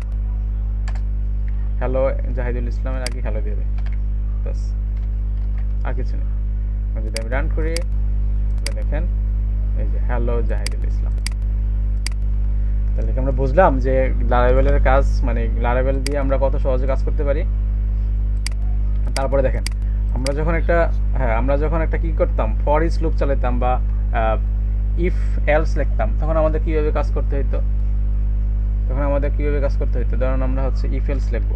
হ্যালো জাহিদুল ইসলামের আগে হ্যালো দিয়ে দেয়, বাস, আর কিছু নেই। যদি আমি রান করি তাহলে দেখেন এই যে হ্যালো জাহিদুল ইসলাম। তাহলে আমরা বুঝলাম যে লারাভেলের কাজ, মানে লারাভেল দিয়ে আমরা কত সহজে কাজ করতে পারি। তারপরে দেখেন আমরা যখন একটা কি করতাম, ফর ইচ লুপ চালাতাম বা ইফ এলস লিখতাম, তখন আমাদের কিভাবে কাজ করতে হতো, ধরুন আমরা হচ্ছে ইফ এলস লিখবো।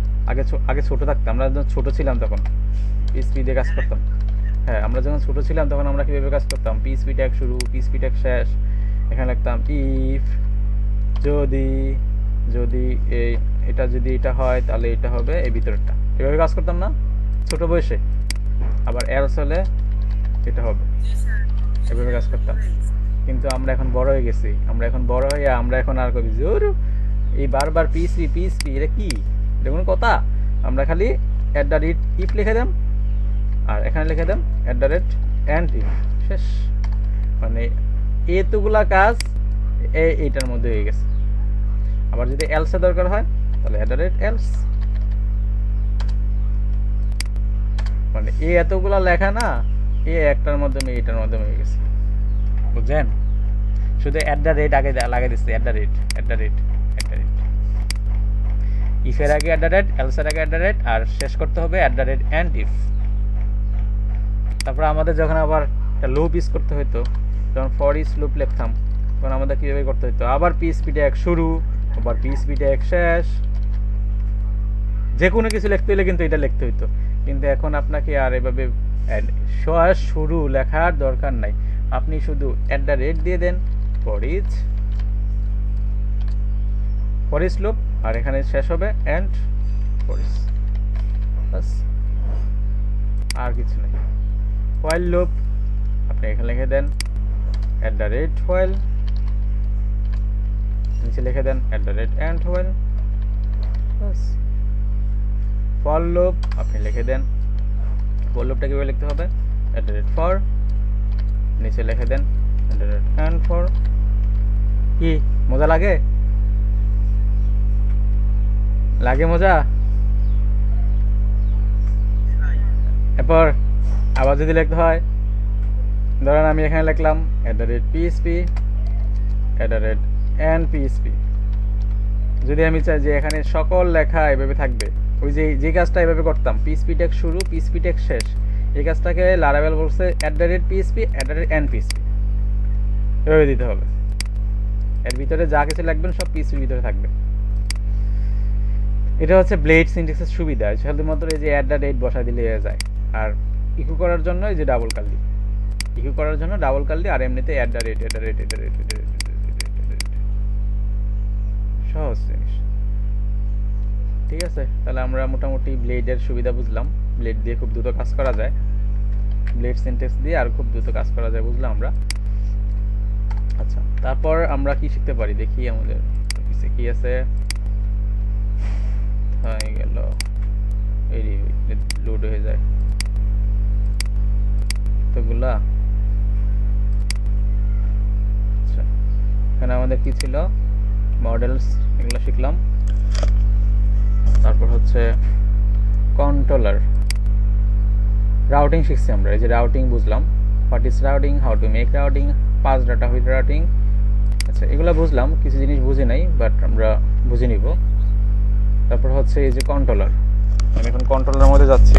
আগে ছোট থাকতাম, আমরা যখন ছোট ছিলাম তখন পিএইচপি দিয়ে কাজ করতাম। হ্যাঁ, আমরা যখন ছোট ছিলাম তখন আমরা কিভাবে কাজ করতাম, পিএইচপি ট্যাগ শুরু, পিএইচপি ট্যাগ শেষ, এখানে লিখতাম ইফ যদি এটা হয় তাহলে এটা হবে এই ভিতরটা, এভাবে কাজ করতাম না ছোট বয়সে। আবার এলস হলে এটা হবে, এভাবে কাজ করতাম। কিন্তু আমরা এখন বড় হয়ে গেছি, আমরা এখন আর কবি জোর এই বারবার পিএইচপি এটা কি, দেখুন কথা, আমরা খালি @if লিখে দেন আর এখানে লিখে দেন @and if, শেষ। মানে এতগুলা কাজ এইটার মধ্যে হয়ে গেছে। আবার যদি এলস এর দরকার হয় তাহলে @else, মানে এতগুলা লেখা না, একটার মাধ্যমে এটার মাধ্যমে হয়ে গেছে, বুঝছেন? শুধু আগে লাগিয়ে দিচ্ছে, ইফ এর আগে এলস এর আগে আর শেষ করতে হবে and if। তারপর আমাদের যখন আবার একটা লুপ ইউজ করতে হতো, যখন ফর ইচ লুপ লিখতাম তখন আমাদের কিভাবে করতে হতো, আবার পিএইচপি ট্যাগ শুরু, আবার পিএইচপি ট্যাগ শেষ, যে কোনো কিছু লিখতে হলে কিন্তু এটা লিখতে হতো। কিন্তু এখন আপনাকে আর এভাবে শুরু লেখার দরকার নাই, আপনি শুধু দিয়ে দেন ফর ইচ লুপ, আর এখানে শেষ হবে এন্ড ফর ইচ, বাস, আর কিছু নেই। while লুপ আপনি এখানে লিখে দেন @while, নিচে লিখে দেন @and while, bus. For loop আপনি লিখে দেন, ফর লুপটা কিভাবে লিখতে হবে, @for, নিচে লিখে দেন @and for। কি মজা লাগে মজা? এরপর আবার যদি লিখতে হয়, ধরেন আমি এখানে লিখলাম @php, @and php। যদি আমি চাই যে এখানে সকল লেখা এভাবে থাকবে, ওই যে কাজটা এভাবে করতাম, পিএইচপি ট্যাগ শুরু, পিএইচপি ট্যাগ শেষ, এই কাজটাকে লারাভেল বলছে @php, @and php, এভাবে দিতে হবে। এর ভিতরে যা কিছু লিখবেন সব পিএইচপির ভিতরে থাকবে। এটা হচ্ছে ব্লেড সিনট্যাক্সের সুবিধা, শুধুমাত্র এই যে বসায় দিলে হয়ে যায়। আর ইকো করার জন্য এই যে ডাবল কার্লি, আর এমনিতে সহজ জিনিস। ঠিক আছে, তাহলে আমরা মোটামুটি ব্লেডের সুবিধা বুঝলাম, ব্লেড দিয়ে খুব দ্রুত কাজ করা যায়, ব্লেড সিনট্যাক্স দিয়ে আর খুব দ্রুত কাজ করা যায়, বুঝলাম আমরা। আচ্ছা, তারপর আমরা কি শিখতে পারি দেখি, আমাদের কি আছে, হয়ে গেল এই লোড হয়ে যায় তোগুলা। আচ্ছা, এখানে আমাদের কি ছিল, মডেলস, এগুলো শিখলাম। তারপর হচ্ছে কন্ট্রোলার, রাউটিং শিখছি আমরা। এই যে রাউটিং বুঝলাম, what is routing, how to make routing, pass data with routing. আচ্ছা, এগুলো বুঝলাম, কিছু জিনিস বুঝি নাই, বাট আমরা বুঝে নিব। তারপর হচ্ছে এই যে কন্ট্রোলার, আমি এখন কন্ট্রোলারের মধ্যে যাচ্ছি।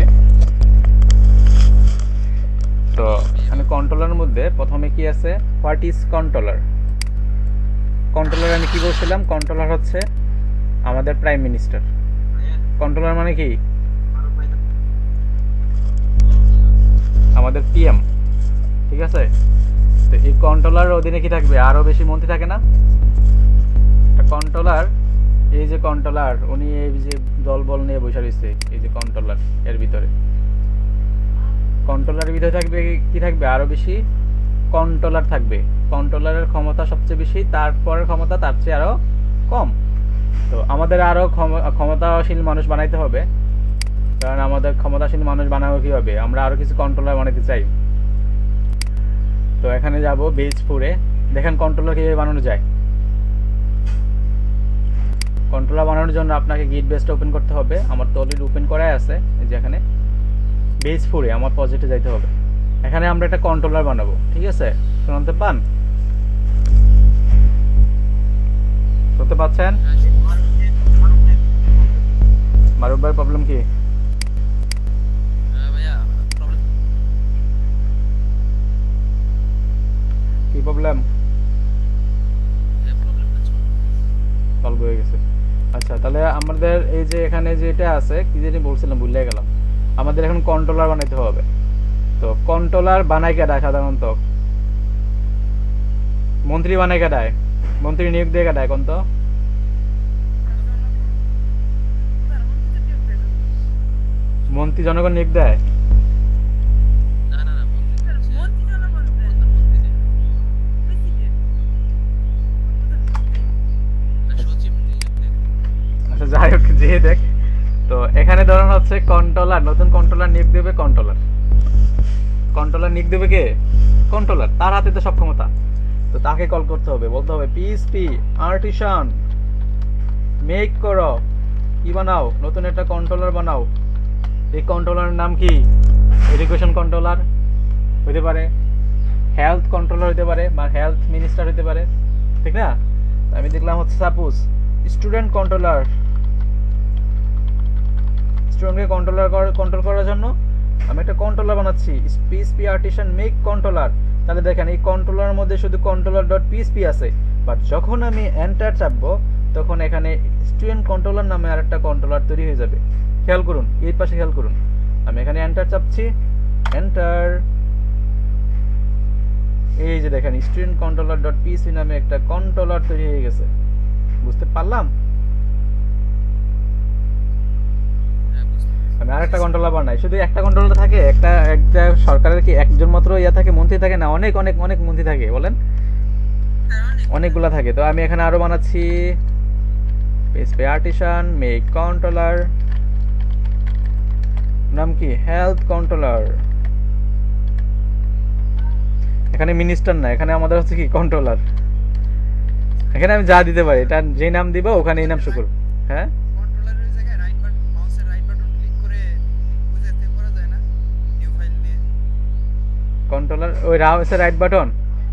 তো এখানে কন্ট্রোলারের মধ্যে প্রথমে কি আছে, হোয়াট ইজ কন্ট্রোলার। কন্ট্রোলার আমি কি বলছিলাম, কন্ট্রোলার হচ্ছে আমাদের প্রাইম মিনিস্টার। কন্ট্রোলার মানে কি, আমাদের পিএম, ঠিক আছে। তো এই কন্ট্রোলার অধীনে কি থাকবে, আরো বেশি মন্ত্রী থাকে না। কন্ট্রোলার, এই যে কন্ট্রোলার, উনি এই যে দলবল নিয়ে বসে রয়েছে, এই যে কন্ট্রোলার, এর ভিতরে কন্ট্রোলারের ভিতরে থাকবে কি থাকবে, আরো বেশি কন্ট্রোলার থাকবে। কন্ট্রোলারের ক্ষমতা সবচেয়ে বেশি, তারপরের ক্ষমতা তার চেয়ে আরো কম। তো আমাদের আরো ক্ষমতাশীল মানুষ বানাইতে হবে, কারণ আমাদের ক্ষমতাশীল মানুষ বানাবো কি হবে, আমরা আরো কিছু কন্ট্রোলার বানাইতে চাই। তো এখানে যাব বেজ 4-এ, দেখেন কন্ট্রোলার কিভাবে বানানো যায়। কন্ট্রোলার বানানোর জন্য আপনাকে গিট বেসটা ওপেন করতে হবে। আমার তো অলরেডি ওপেন করাই আছে, এই যে এখানে বেজ 4-এ আমার প্রজেক্টে যাইতে হবে। এখানে আমরা একটা কন্ট্রোলার বানাবো, ঠিক আছে। শুনতে পান, শুনতে পাচ্ছেন? মারুফ ভাই, প্রবলেম কি? ভাইয়া প্রবলেম কি প্রবলেম? সলভ হয়ে গেছে। আচ্ছা, তাহলে আমাদের এই যে এখানে যেটা আছে, কি জানি বলছিলাম, ভুলে গেলাম। আমাদের এখন কন্ট্রোলার বানাইতে হবে। তো কন্ট্রোলার বানায় কেডায় সাধারণত, মন্ত্রী বানায় কেডায়, মন্ত্রী নিয়োগ দিয়ে কেডায় কোন তো, মন্ত্রী জনগণ নিয়োগ দেয়। না না না মন্ত্রী জনগণ সচিব আচ্ছা, যাই হোক, যে দেখ। তো এখানে ধরুন হচ্ছে কন্ট্রোলার, নতুন কন্ট্রোলার নিয়োগ দেবে কন্ট্রোলার। কন্ট্রোলার নিয়োগ দেবে কে, কন্ট্রোলার, তার হাতে তো সব ক্ষমতা। তো তাকে কল করতে হবে, বলতে হবে পিএসপি আর্টিসান মেক করো, কি বানাও, নতুন একটা কন্ট্রোলার বানাও। এই কন্ট্রোলারের নাম কি, এডুকেশন কন্ট্রোলার হইতে পারে, হেলথ কন্ট্রোলার হইতে পারে, বা হেলথ মিনিস্টার হইতে পারে, ঠিক না। আমি দেখলাম হচ্ছে সাপোজ স্টুডেন্ট কন্ট্রোলার, স্টুডেন্টকে কন্ট্রোল করার জন্য আমি একটা কন্ট্রোলার বানাচ্ছি, পিএসপি আর্টিসান মেক কন্ট্রোলার। তাহলে দেখেন এই কন্ট্রোলারের মধ্যে শুধু কন্ট্রোলার ডট পিএসপি আছে, বাট যখন আমি এন্টার চাপবো তখন এখানে স্টুডেন্ট কন্ট্রোলার নামে আরেকটা কন্ট্রোলার তৈরি হয়ে যাবে। খেয়াল করুন, এই পাশে খেয়াল করুন, আমি এখানে এন্টার চাপছি, এন্টার, এই যে দেখেন স্টুডেন্ট কন্ট্রোলার ডট পিএসপি নামে একটা কন্ট্রোলার তৈরি হয়ে গেছে। বুঝতে পারলাম? আমি আরেকটা কন্ট্রোলার বানাই, শুধু একটা কন্ট্রোলার থাকে, একটা সরকারের কি একজন মাত্র ইয়া থাকে, মন্ত্রী থাকে না, অনেক অনেক অনেক মন্ত্রী থাকে, বলেন অনেকগুলা থাকে। তো আমি এখানে আরো বানাচ্ছি পিএসপি আর্টিসান মেক কন্ট্রোলার, নাম কি হেলথ কন্ট্রোলার। এখানে মিনিস্টার না, এখানে আমাদের হচ্ছে কি কন্ট্রোলার। এখানে আমি যা দিতে পারি, এটা যে নাম দিব ওখানে এই নাম শুরু করব। হ্যাঁ, কন্ট্রোলারের জায়গায় রাইট বাটন, মাউসের রাইট বাটন ক্লিক করে বুঝাতে করা যায় না, নিউ ফাইল নিয়ে কন্ট্রোলার ওই রাউসের রাইট বাটন,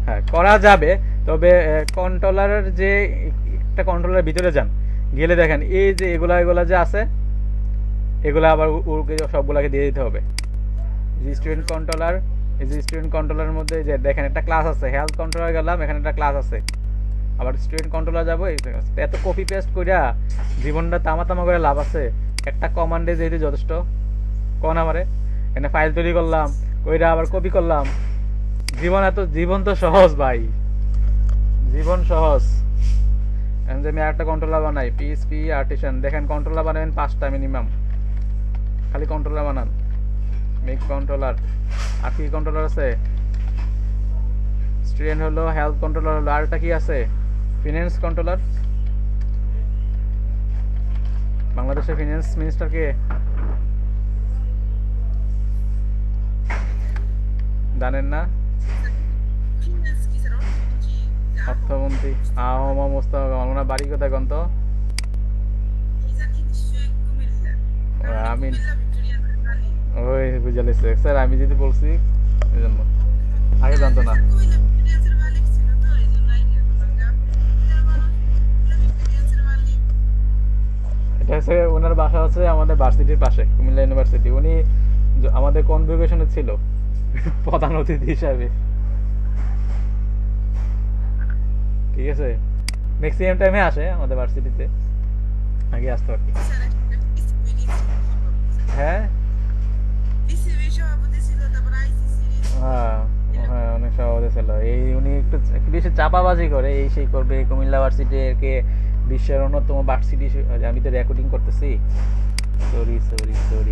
হ্যাঁ করা যাবে। তবে কন্ট্রোলারের যে একটা কন্ট্রোলারের ভিতরে যান, গেলে দেখেন এই যে এগুলা যে আছে, এগুলা আবার সবগুলাকে দিয়ে দিতে হবে। স্টুডেন্ট কন্ট্রোলার, এই যে স্টুডেন্ট কন্ট্রোলারের মধ্যে যে দেখেন একটা ক্লাস আছে, হেলথ কন্ট্রোলার গেলাম, এখানে একটা ক্লাস আছে, আবার স্টুডেন্ট কন্ট্রোলার যাবো, এত কপি পেস্ট কইরা জীবনটা তামা করে লাভ আছে? একটা কমান্ডে যেহেতু যথেষ্ট, কোন আমারে এখানে ফাইল তৈরি করলাম, কইরা আবার কপি করলাম। জীবন তো সহজ ভাই, জীবন সহজ। এখন যে আমি আরেকটা কন্ট্রোলার বানাই, পিএসপি আর্টিসান, দেখেন কন্ট্রোলার বানাবেন 5টা মিনিমাম, খালি কন্ট্রোলার বানান, মেক কন্ট্রোলার। আর কি কন্ট্রোলার আছে, স্টুডেন্ট হলো, হেলথ কন্ট্রোলার হলো, আরেকটা কি আছে ফিনান্স কন্ট্রোলার। বাংলাদেশের ফিনান্স মিনিস্টার কে, জানেন না? ফিনান্স কি স্যার অর্থমন্ত্রী অর্থমন্ত্রী আহমদ মোস্তফা কামাল, ওনার বাড়ি কোথায় কোন তো? স্যার কি নিশ্চয়ই কুমিল্লা আমি কুমিল্লা ভিক্টোরিয়া ভ্যালি ওই বুঝে লিখছে স্যার, আমি যদি বলছি এই জন্য আগে জানতো না। কুমিল্লা ভিক্টোরিয়ান্সের মালিক ছিল তো এই জন্য আইডিয়া করলাম যে আপনি কুমিল্লার মানুষ কুমিল্লা ভিক্টোরিয়ান্সের মালিক এটা হচ্ছে ওনার বাসা হচ্ছে আমাদের ভার্সিটির পাশে, কুমিল্লা ইউনিভার্সিটি। উনি আমাদের কনভোকেশনে ছিল প্রধান অতিথি হিসাবে। ঠিক আছে, ম্যাক্সিমাম টাইমে আসে আমাদের ভার্সিটিতে, আগে আসতো আর কি। স্যার হ্যাঁ বিসিবি সভাপতি ছিল তারপর আইসিসি হ্যাঁ হ্যাঁ, অনেক সভাপতি ছিল। এই উনি একটু একটু বেশি চাপাবাজি করে, এই সেই করবে, কুমিল্লা ভার্সিটিকে বিশ্বের অন্যতম ভার্সিটি। আমি তো রেকর্ডিং করতেছি, সরি সরি সরি।